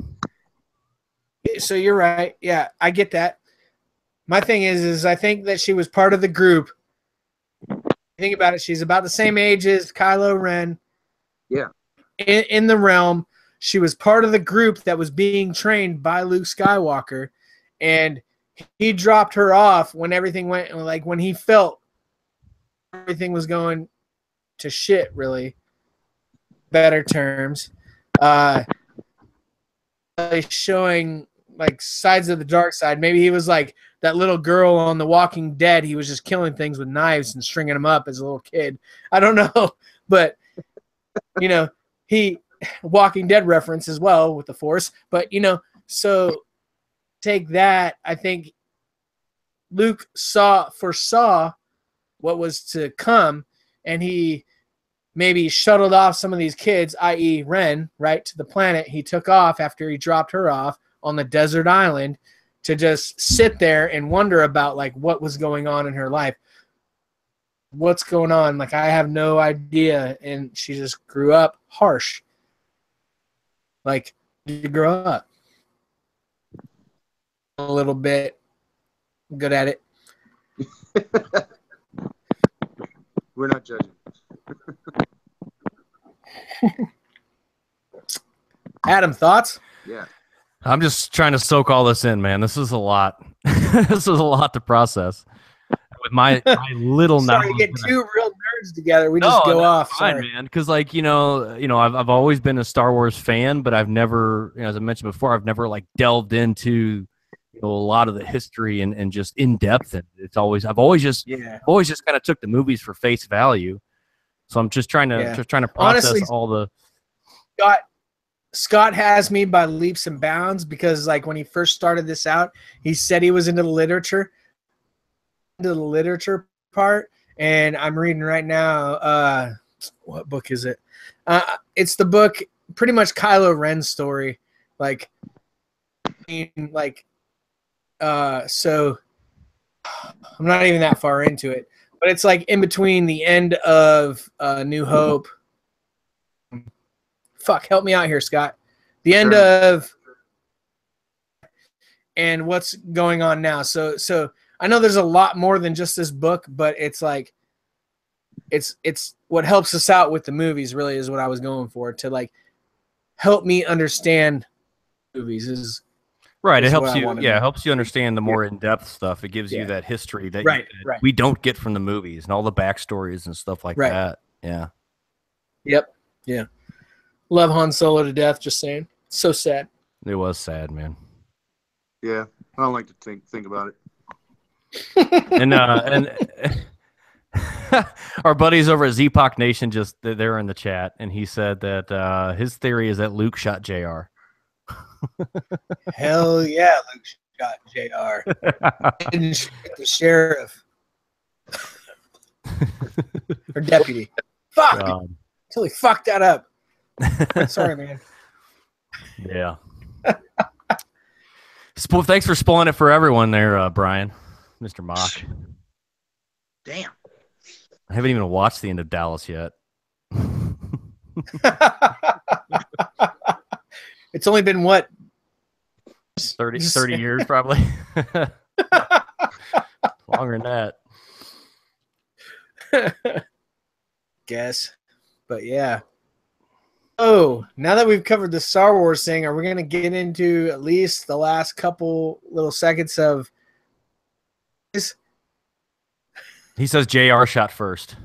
So you're right. Yeah, I get that. My thing is I think that she was part of the group. Think about it. She's about the same age as Kylo Ren. Yeah. In the realm, she was part of the group that was being trained by Luke Skywalker, and he dropped her off when everything went, like when he felt everything was going to shit, really. Better terms. Showing like sides of the dark side. Maybe he was like that little girl on The Walking Dead. He was just killing things with knives and stringing them up as a little kid. I don't know, but he Walking Dead reference as well with the Force. But so take that. I think Luke foresaw what was to come, and he maybe shuttled off some of these kids, i.e. Ren, right, to the planet. He took off after he dropped her off on the desert island to just sit there and wonder about like what was going on in her life. What's going on? Like, I have no idea. And she just grew up harsh. Like, you grow up a little bit. Good at it. We're not judging. Adam, thoughts? Yeah. I'm just trying to soak all this in, man. This is a lot. This is a lot to process. with my little Sorry, knowledge. get two real nerds together. We just go off. Fine, Sorry, man. Because like I've always been a Star Wars fan, but I've never, as I mentioned before, I've never like delved into a lot of the history and just in depth. And I've always just kind of took the movies for face value. So I'm just trying to process honestly, all the. Scott has me by leaps and bounds because like when he first started this out, he said he was into the literature part, and I'm reading right now. What book is it? It's the book, pretty much Kylo Ren's story. Like, so I'm not even that far into it, but it's like in between the end of New Hope. Fuck, help me out here, Scott. The end of and what's going on now. So I know there's a lot more than just this book, but it's like it's what helps us out with the movies really is what I was going for, to like help me understand movies is right. It helps you. Yeah, it helps you understand the more in-depth stuff. It gives you that history that we don't get from the movies and all the backstories and stuff like that. Yeah. Yep. Yeah. Love Han Solo to death. Just saying. So sad. It was sad, man. Yeah, I don't like to think about it. and our buddies over at Zepoch Nation they're in the chat, and he said that his theory is that Luke shot JR. Hell yeah, Luke shot JR. Didn't shoot the sheriff or deputy. Fuck. Totally fucked that up. Sorry, man. Yeah. Thanks for spoiling it for everyone there, Brian, Mr. Mock. Damn. I haven't even watched the end of Dallas yet. It's only been what? 30 years probably. Longer than that. Guess. But yeah. Oh, now that we've covered the Star Wars thing, are we going to get into at least the last couple little seconds of this? He says JR shot first.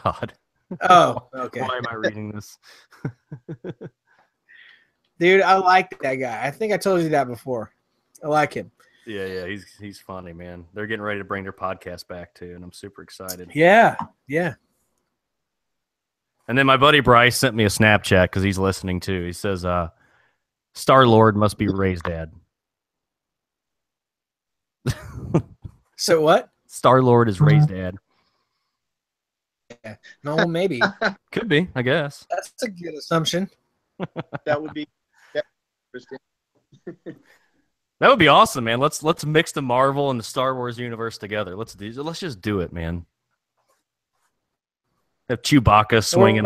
God. Oh, okay. Why am I reading this? Dude, I like that guy. I think I told you that before. I like him. Yeah, he's funny, man. They're getting ready to bring their podcast back too, and I'm super excited. Yeah. And then my buddy Bryce sent me a Snapchat because he's listening too. He says, Star-Lord must be Rey's dad. So what? Star-Lord is Rey's dad. Yeah. No, maybe. Could be, I guess. That's a good assumption. That would be interesting. That would be awesome, man. Let's mix the Marvel and the Star Wars universe together. Let's just do it, man. Have Chewbacca swinging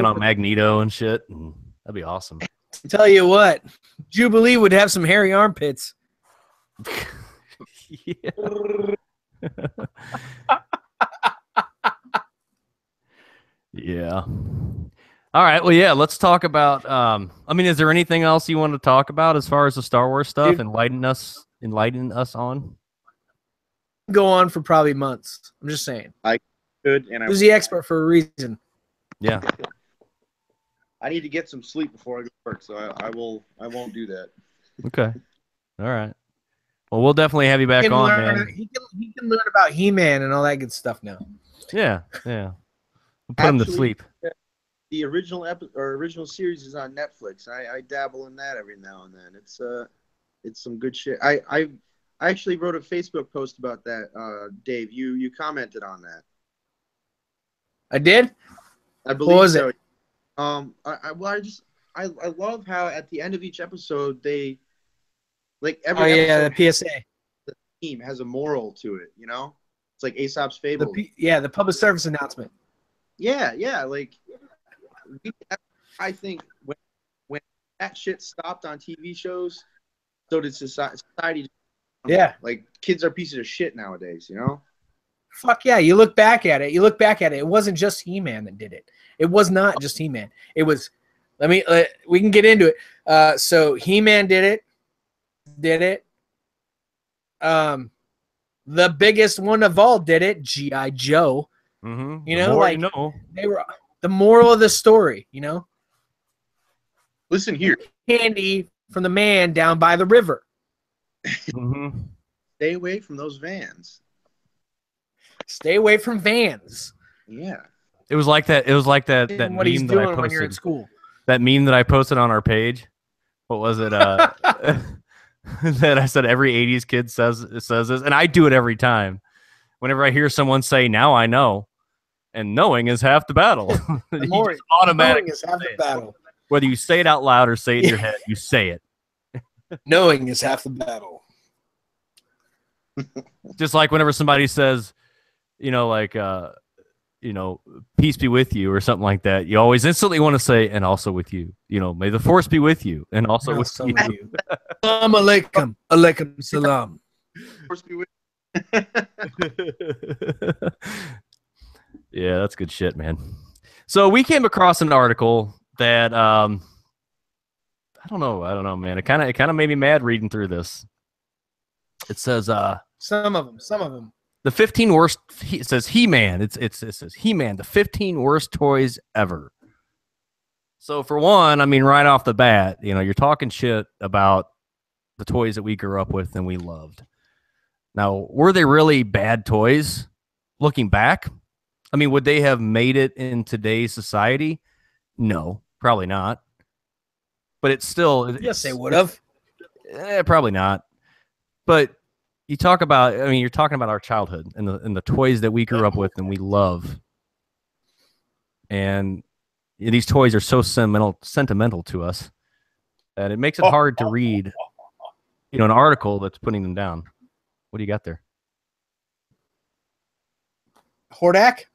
on Magneto and shit. And that'd be awesome. Tell you what, Jubilee would have some hairy armpits. Yeah. All right. Well, yeah. Let's talk about. Is there anything else you want to talk about as far as the Star Wars stuff? Enlighten us on. Go on for probably months. I'm just saying. Good, and who's the expert for a reason? Yeah. I need to get some sleep before I go to work, so I won't do that. Okay. All right. Well, we'll definitely have you back on, man. He can learn about He-Man and all that good stuff now. Yeah. We'll put him to sleep. The original series is on Netflix. I dabble in that every now and then. It's some good shit. I actually wrote a Facebook post about that, Dave. You commented on that. I did? I believe what was so. It? I love how at the end of each episode they the PSA. The theme has a moral to it, you know? It's like Aesop's Fable. The public service announcement. Yeah, like I think when that shit stopped on TV shows, so did society. Yeah. Like kids are pieces of shit nowadays, you know? Fuck yeah. You look back at it. It wasn't just He-Man that did it. It was not just He-Man. It was, we can get into it. So He-Man did it. the biggest one of all did it, G.I. Joe. Mm-hmm. You know, like they were the moral of the story, you know? Listen here. Candy from the man down by the river. Mm-hmm. Stay away from those vans. Stay away from vans. Yeah. It was like that. It was like that what meme he's that I doing when you're at posted. school. That meme that I posted on our page. What was it? That I said every 80s kid says this, and I do it every time. Whenever I hear someone say, "Now I know," and knowing is half the battle. You just automatically knowing is half the battle. Whether you say it out loud or say it in your head, you say it. Knowing is half the battle. Just like whenever somebody says, peace be with you or something like that, you always instantly want to say, and also with you. May the force be with you, and also with you. Salam alaikum. Alaikum salam. Force be with Yeah, that's good shit, man. So we came across an article that I don't know, man. It kind of made me mad reading through this. It says some of them. The 15 worst. It says He-Man. It says He-Man. The 15 worst toys ever. So for one, I mean, right off the bat, you're talking shit about the toys that we grew up with and we loved. Now, were they really bad toys? Looking back, I mean, would they have made it in today's society? No, probably not. But it's still. Yes, they would have. Probably not. But you're talking about our childhood and the toys that we grew up with and we love. And these toys are so sentimental to us that it makes it hard to read, an article that's putting them down. What do you got there? Hordak?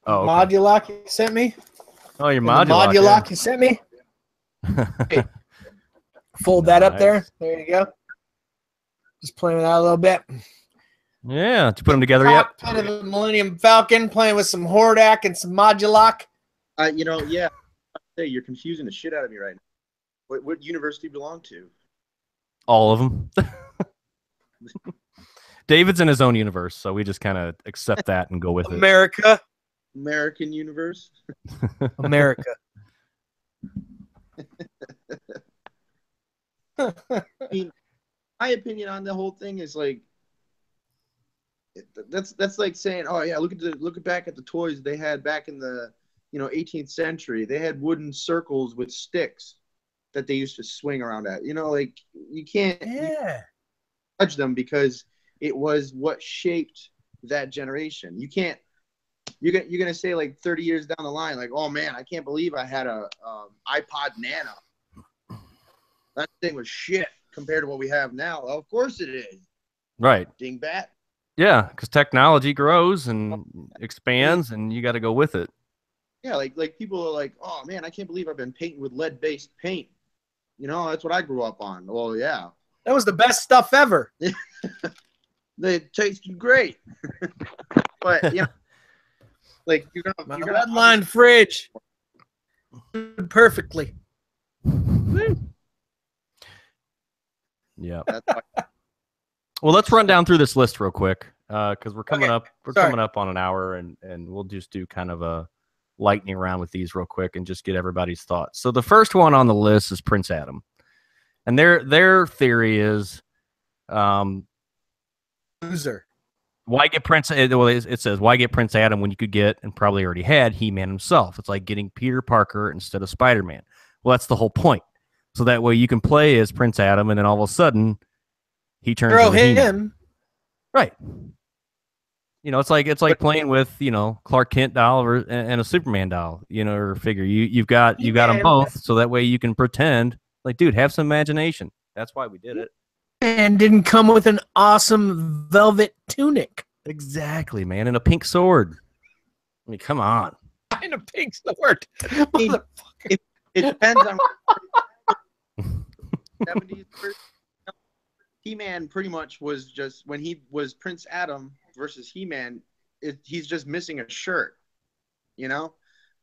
Oh, okay. Modulok you sent me? Oh, your Modulok. Modulok you sent me? Hey, fold that up there. There you go. Just playing with that a little bit. Yeah, did you put them together yet? Kind of a Millennium Falcon playing with some Hordak and some Modulok. Yeah. Hey, you're confusing the shit out of me right now. What university do you belong to? All of them. David's in his own universe, so we just kind of accept that and go with it. American universe. America. I mean, my opinion on the whole thing is like that's like saying, oh yeah, look back at the toys they had back in the 18th century. They had wooden circles with sticks that they used to swing around at. Like you can't judge them because it was what shaped that generation. You can't. You're gonna say like 30 years down the line, like, oh man, I can't believe I had a iPod Nano. That thing was shit compared to what we have now. Well, of course it is. Right. Dingbat. Yeah, because technology grows and expands, and you got to go with it. Yeah, like people are like, oh man, I can't believe I've been painting with lead-based paint. That's what I grew up on. Well, yeah. That was the best stuff ever. They tasted great. But like you're gonna red line fridge perfectly. Yeah. Well, let's run down through this list real quick because we're coming up. We're coming up on an hour, and we'll just do kind of a lightning round with these real quick and just get everybody's thoughts. So the first one on the list is Prince Adam, and their theory is, loser. Why get Prince? Well, it says why get Prince Adam when you could get and probably already had He-Man himself. It's like getting Peter Parker instead of Spider-Man. Well, that's the whole point. So that way you can play as Prince Adam, and then all of a sudden he turns into He-Man. Right. It's like playing with Clark Kent doll and a Superman doll. Or figure you've got them both, so that way you can pretend like, dude, have some imagination. That's why we did it. And didn't come with an awesome velvet tunic. Exactly, man, and a pink sword. I mean, come on. And a pink sword. It depends on 70s. He-Man pretty much was just when he was Prince Adam versus He-Man. He's just missing a shirt,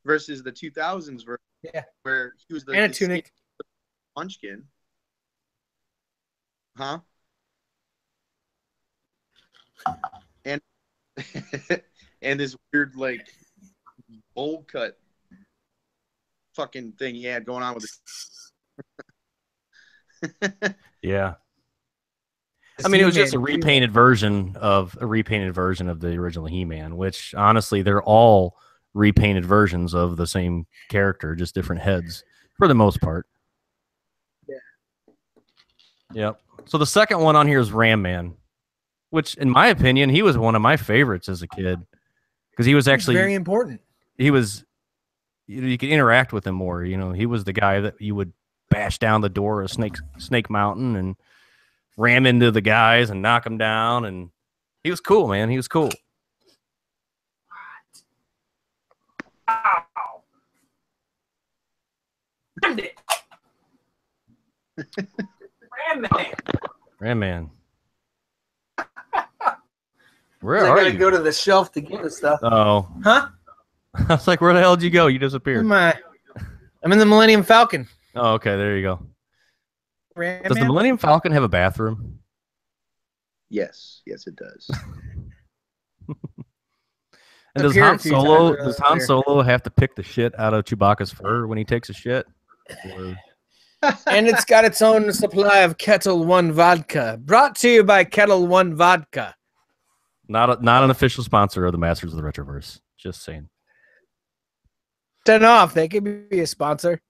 versus the 2000s version, where he was and a tunic, munchkin. Huh? and and this weird like bowl cut fucking thing he had going on with it. Yeah. I mean, it was just a repainted version of the original He-Man, which honestly, they're all repainted versions of the same character, just different heads for the most part. Yeah. Yep. So the second one on here is Ram Man, which, in my opinion, he was one of my favorites as a kid because he was actually very important. He was, you could interact with him more. You know, he was the guy that you would bash down the door of Snake Mountain and ram into the guys and knock them down, and he was cool, man. He was cool. Ow. Ram Man. Where I are gotta you? go to the shelf to get the stuff. Oh. Huh? I was like, where the hell did you go? You disappeared. I'm in the Millennium Falcon. Oh, okay. There you go. Ram Does the Man? Millennium Falcon have a bathroom? Yes, it does. And does Han Solo have to pick the shit out of Chewbacca's fur when he takes a shit? Or... And it's got its own supply of Kettle One vodka. Brought to you by Kettle One vodka. Not an official sponsor of the Masters of the Retroverse. Just saying. 10 off. They could be a sponsor.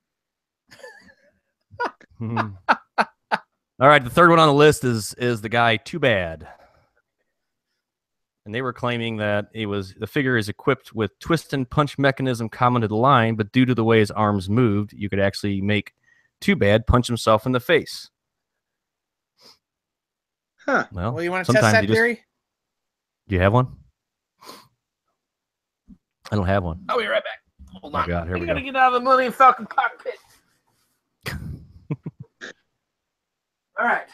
All right, the third one on the list is the guy Too Bad. And they were claiming that the figure is equipped with twist and punch mechanism common to the line, but due to the way his arms moved, you could actually make Too Bad punch himself in the face. Huh. Well, you want to test that theory? Do you have one? I don't have one. I'll be right back. Hold on. Oh God, here we go. Gotta get out of the Millennium Falcon cockpit. All right.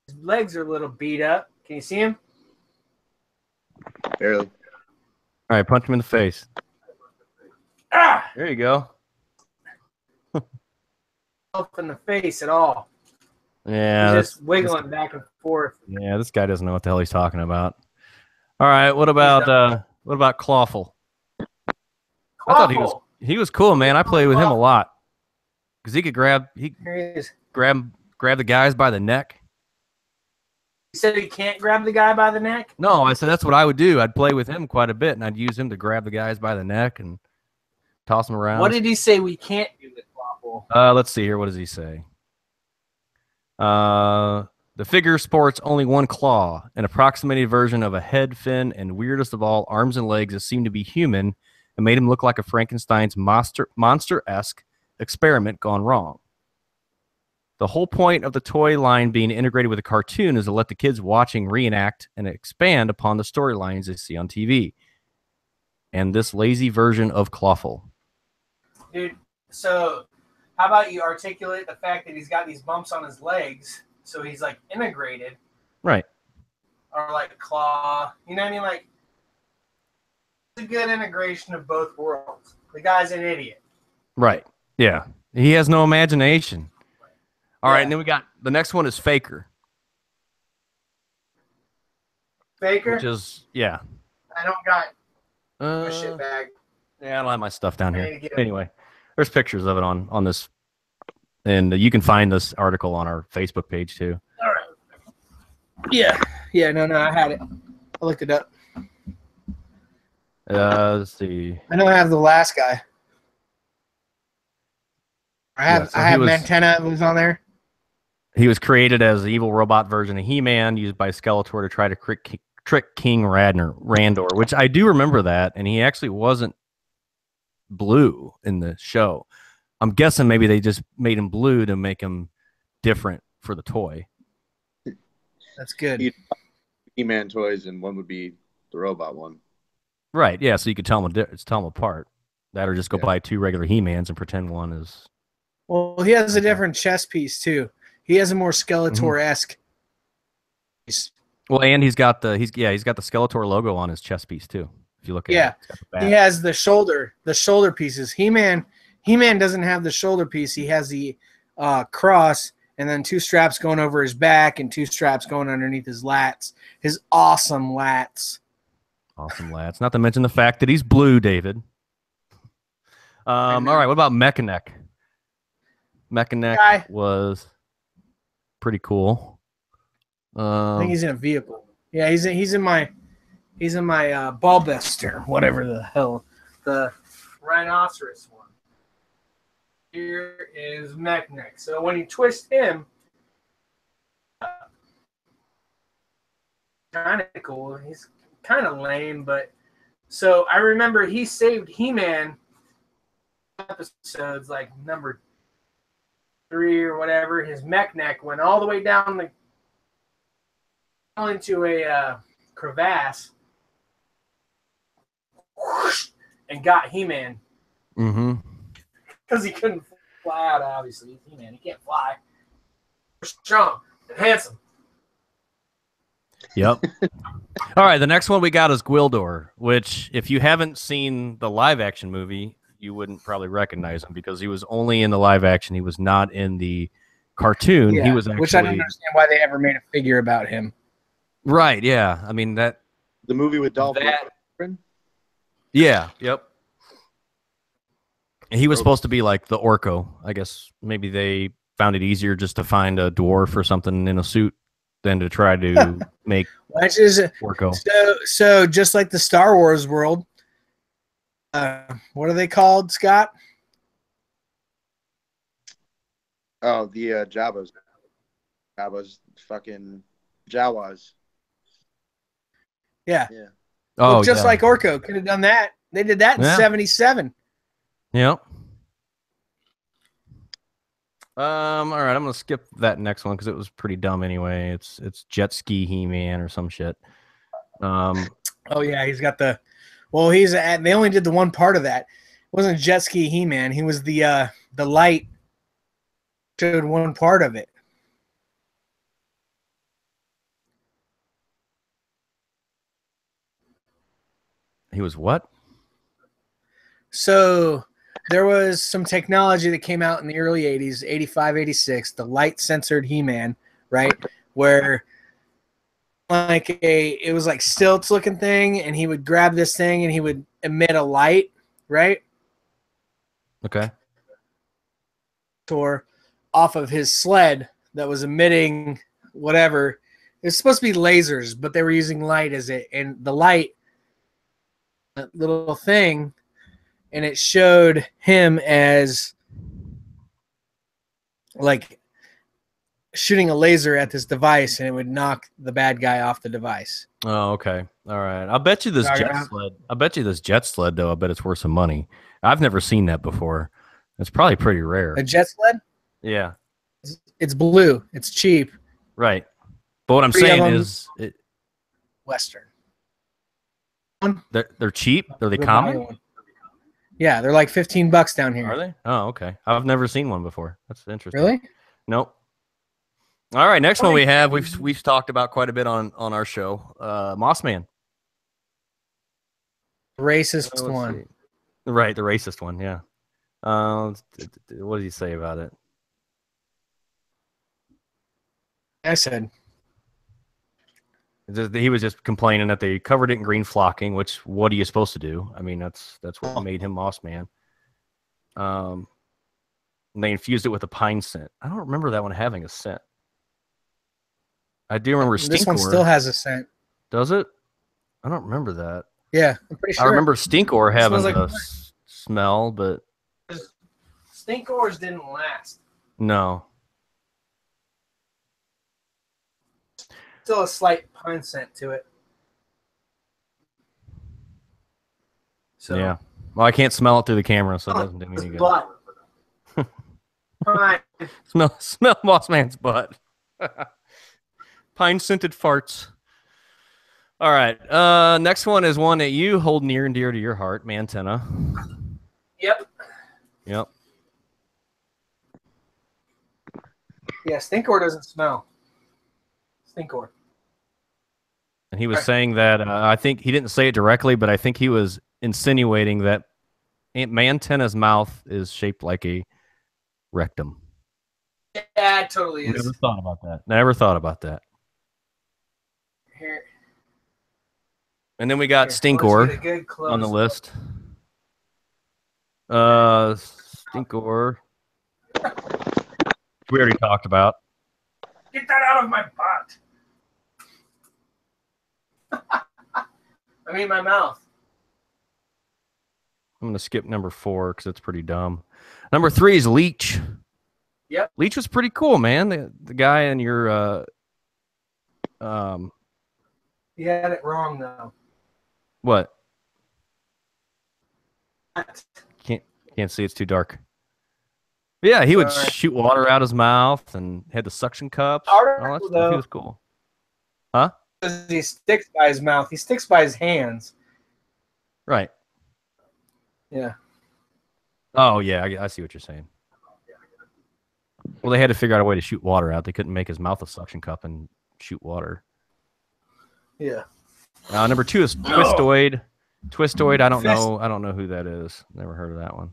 His legs are a little beat up. Can you see him? Barely. All right, punch him in the face. Ah! There you go. Up in the face at all. Yeah. He's just wiggling back and forth. Yeah, this guy doesn't know what the hell he's talking about. All right, what about Clawful? I thought he was cool, man. I played with him a lot because he could grab the guys by the neck. You said he can't grab the guy by the neck? No, I said that's what I would do. I'd play with him quite a bit, and I'd use him to grab the guys by the neck and toss them around. What did he say we can't do with Clawful? Let's see here. What does he say? The figure sports only one claw, an approximated version of a head, fin, and weirdest of all, arms and legs that seem to be human and made him look like a Frankenstein's monster-esque experiment gone wrong. The whole point of the toy line being integrated with a cartoon is to let the kids watching reenact and expand upon the storylines they see on TV. And this lazy version of Clawful. Dude, so how about you articulate the fact that he's got these bumps on his legs, so he's like integrated. Right. Or like claw. You know what I mean? Like, it's a good integration of both worlds. The guy's an idiot. Right. Yeah. He has no imagination. All right, and then we got the next one is Faker. Faker? Which is, yeah. I don't got a shit bag. Yeah, I don't have my stuff down here. Anyway, there's pictures of it on this. And you can find this article on our Facebook page, too. All right. Yeah. Yeah, no, I had it. I looked it up. Let's see. I know I have the last guy. I have Mantenna was on there. He was created as the evil robot version of He-Man used by Skeletor to try to trick King Randor, which I do remember that, and he actually wasn't blue in the show. I'm guessing maybe they just made him blue to make him different for the toy. That's good. He-Man toys, and one would be the robot one. Right, yeah, so you could tell them apart. That or just go buy two regular He-Mans and pretend one is... Well, he has a different chest piece, too. He has a more Skeletor-esque piece. Well, and he's got the Skeletor logo on his chest piece too. If you look at it, he has the shoulder pieces. He-Man doesn't have the shoulder piece. He has the cross, and then 2 straps going over his back and 2 straps going underneath his lats. His awesome lats. Awesome lats. Not to mention the fact that he's blue, David. All right, what about Mechaneck? Mechaneck was pretty cool. I think he's in a vehicle. Yeah, he's in my Ballbuster, whatever the hell, the rhinoceros one. Here is Mechaneck. So when you twist him, kind of cool. He's kind of lame, but so I remember he saved He-Man episodes like number 3 or whatever. His Mechaneck went all the way down into a crevasse and got He-Man. Mm-hmm. Because he couldn't fly out, obviously. He-Man, he can't fly. Strong and handsome. Yep. All right, the next one we got is Gwildor, which if you haven't seen the live action movie, you wouldn't probably recognize him because he was only in the live action. He was not in the cartoon. Yeah, he was actually, which I don't understand why they ever made a figure about him. Right, yeah. I mean that the movie with Dolph Lundgren? Yeah, yep. And he was supposed to be like the Orko. I guess maybe they found it easier just to find a dwarf or something in a suit than to try to make Orko. So just like the Star Wars world, what are they called, Scott? Oh, the Jabba's fucking Jawas. Yeah. Yeah. Oh, just like Orko could have done that. They did that in 77. Yep. All right, I'm gonna skip that next one because it was pretty dumb anyway. It's Jet Ski He-Man or some shit. Oh yeah, he's got the. Well, they only did the one part of that. It wasn't Jet Ski He-Man. He was the light. Showed one part of it. He was what? So there was some technology that came out in the early 80s, 85, 86, the light censored He-Man, right? Where it was like stilts looking thing, and he would grab this thing and he would emit a light, right? Okay. Or off of his sled that was emitting whatever. It was supposed to be lasers, but they were using light as it, and the light, that little thing, and it showed him as like shooting a laser at this device, and it would knock the bad guy off the device. Oh, okay. All right. I'll bet you this jet sled, though, I bet it's worth some money. I've never seen that before. It's probably pretty rare. A jet sled? Yeah. It's blue. It's cheap. Right. But what I'm saying is Western. They're cheap? Are they common? Yeah, they're like $15 down here. Are they? Oh, okay. I've never seen one before. That's interesting. Really? Nope. All right, next one we have, we've talked about quite a bit on our show. Mossman. Racist one. Right, the racist one, yeah. What did he say about it? I said he was just complaining that they covered it in green flocking, which what are you supposed to do? I mean, that's what made him Mossman. And they infused it with a pine scent. I don't remember that one having a scent. I do remember Stinkor. This one still has a scent. Does it? I don't remember that. Yeah, I'm pretty sure. I remember Stinkor having a smell, but Stinkors didn't last. No. Still a slight pine scent to it. So yeah. Well, I can't smell it through the camera, so it doesn't do me any good. Pine. Smell Mossman's butt. Pine scented farts. All right. Next one is one that you hold near and dear to your heart, Mantenna. Yep. Yeah, Stinkor doesn't smell. Stinkor. And he was saying that, I think he didn't say it directly, but I think he was insinuating that Mantenna's mouth is shaped like a rectum. Yeah, it totally is. Never thought about that. Never thought about that. Here. And then we got Stinkor on the list. Stinkor. We already talked about. Get that out of my butt. I mean my mouth. I'm going to skip number 4 because it's pretty dumb. Number 3 is Leech. Yep. Leech was pretty cool, man. The guy in your You had it wrong though. What? Can't see, it's too dark. But yeah, he would shoot water out his mouth and had the suction cups. All that stuff. He was cool. Huh? Because he sticks by his mouth. He sticks by his hands. Right. Yeah. Oh, yeah, I see what you're saying. Well, they had to figure out a way to shoot water out. They couldn't make his mouth a suction cup and shoot water. Yeah. Number 2 is Twistoid. Twistoid, I don't know who that is. Never heard of that one.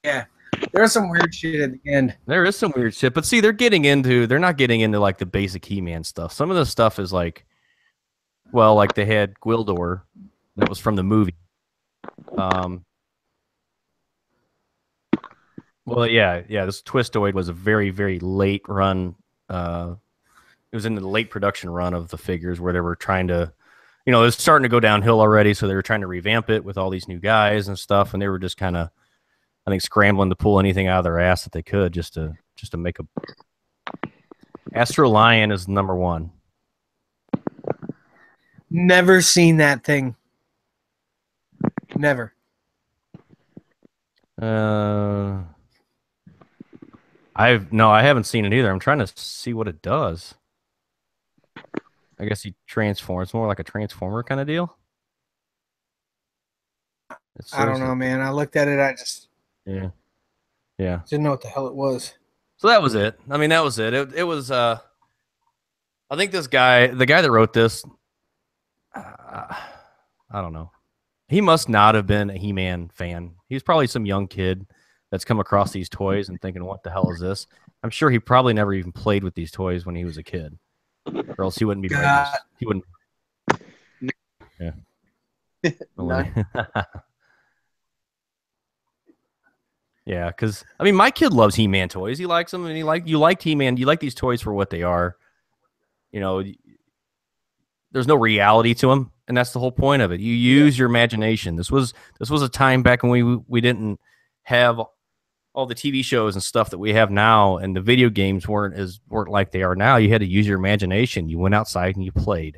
Yeah. There's some weird shit at the end. There is some weird shit, but see, they're not getting into like the basic He-Man stuff. Some of the stuff is like, well, like they had Gwildor that was from the movie. Well, yeah. This Twistoid was a very, very late run. It was in the late production run of the figures where they were trying to, it was starting to go downhill already, so they were trying to revamp it with all these new guys and stuff, and they were just kind of, I think, scrambling to pull anything out of their ass that they could just to make a. Astro Lion is number 1. Never seen that thing. Never. I haven't seen it either. I'm trying to see what it does. I guess he transforms, more like a transformer kind of deal. I don't know, man. I looked at it. I just yeah didn't know what the hell it was. So that was it. I mean, that was it. It was. I think this guy, the guy that wrote this, I don't know. He must not have been a He-Man fan. He's probably some young kid that's come across these toys and thinking, "What the hell is this?" I'm sure he probably never even played with these toys when he was a kid, or else he wouldn't be. He wouldn't. Yeah. Yeah, because I mean, my kid loves He-Man toys. He likes them, and you liked He-Man. You like these toys for what they are. There's no reality to them, and that's the whole point of it. You use your imagination. This was a time back when we didn't have all the TV shows and stuff that we have now, and the video games weren't like they are now. You had to use your imagination. You went outside and you played,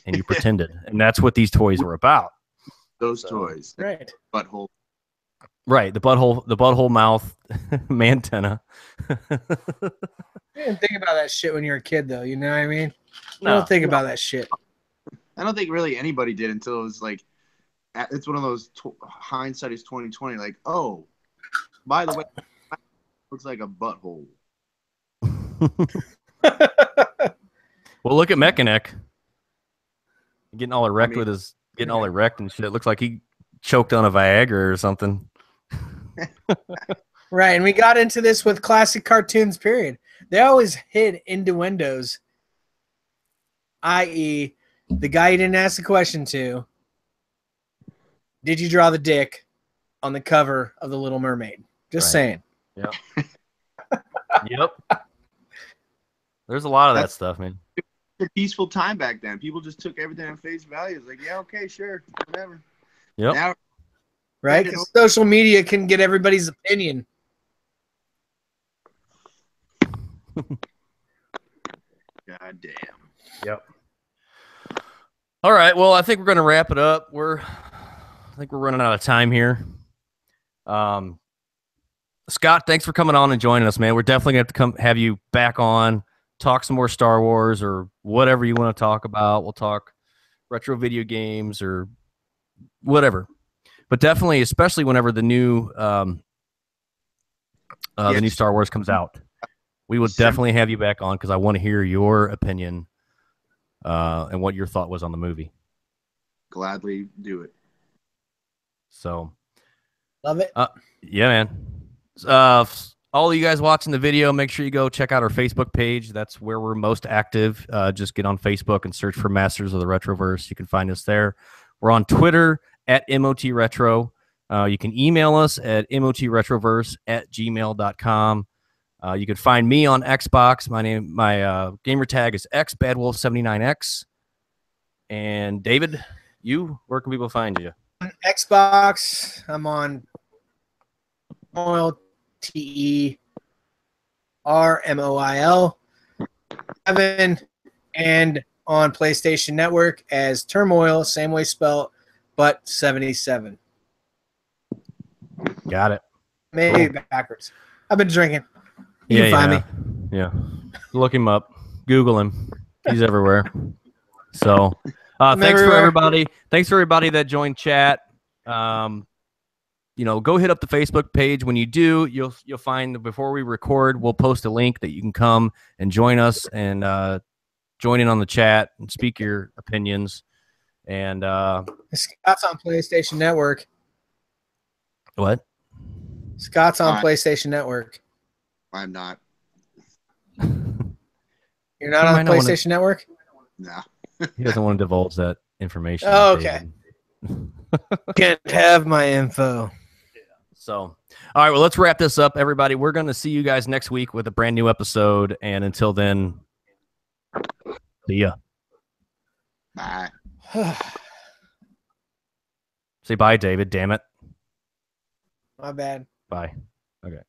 and you pretended, and that's what these toys were about. Those toys, right? Butthole. Right, the butthole mouth, mantenna. You didn't think about that shit when you were a kid, though. You know what I mean? You No, don't think about that shit. I don't think really anybody did until it was like, it's one of those hindsight is 2020. Like, oh, by the way, looks like a butthole. Well, look at Mechanic. Getting all erect all erect and shit. It looks like he choked on a Viagra or something. Right, and we got into this with classic cartoons, period. They always hid innuendos, i.e., the guy you didn't ask the question to, did you draw the dick on the cover of The Little Mermaid? Just saying. Yep. Yep. There's a lot of that stuff, man. A peaceful time back then. People just took everything at face value. It's like, yeah, okay, sure, whatever. Yep. Now, right? Because social media can get everybody's opinion. God damn. Yep. All right. Well, I think we're going to wrap it up. I think we're running out of time here. Scott, thanks for coming on and joining us, man. We're definitely going to have to have you back on, talk some more Star Wars or whatever you want to talk about. We'll talk retro video games or whatever. But definitely, especially whenever the new the new Star Wars comes out, we will definitely have you back on because I want to hear your opinion and what your thought was on the movie. Gladly do it. So, love it. Yeah, man. all of you guys watching the video, make sure you go check out our Facebook page. That's where we're most active. Just get on Facebook and search for Masters of the Retroverse. You can find us there. We're on Twitter at MOTRetro. You can email us at motretroverse@gmail.com. You can find me on Xbox. My gamer tag is xbadwolf79x. And David, where can people find you? On Xbox, I'm on TERMOIL 7, and on PlayStation Network as Turmoil, same way spelled, but 77. Got it. Maybe backwards. I've been drinking. You can find me. Yeah. Look him up. Google him. He's everywhere. So thanks for everybody. Thanks for everybody that joined chat. Go hit up the Facebook page. When you do, you'll find that before we record, we'll post a link that you can come and join us and join in on the chat and speak your opinions. And Scott's on PlayStation Network. What? Scott's on PlayStation Network. I'm not. You're not on PlayStation Network? No. He doesn't want to divulge that information. Oh, okay. Can't have my info. So, all right, well, let's wrap this up, everybody. We're going to see you guys next week with a brand new episode. And until then, see ya. Bye. Say bye, David. Damn it. My bad. Bye. Okay.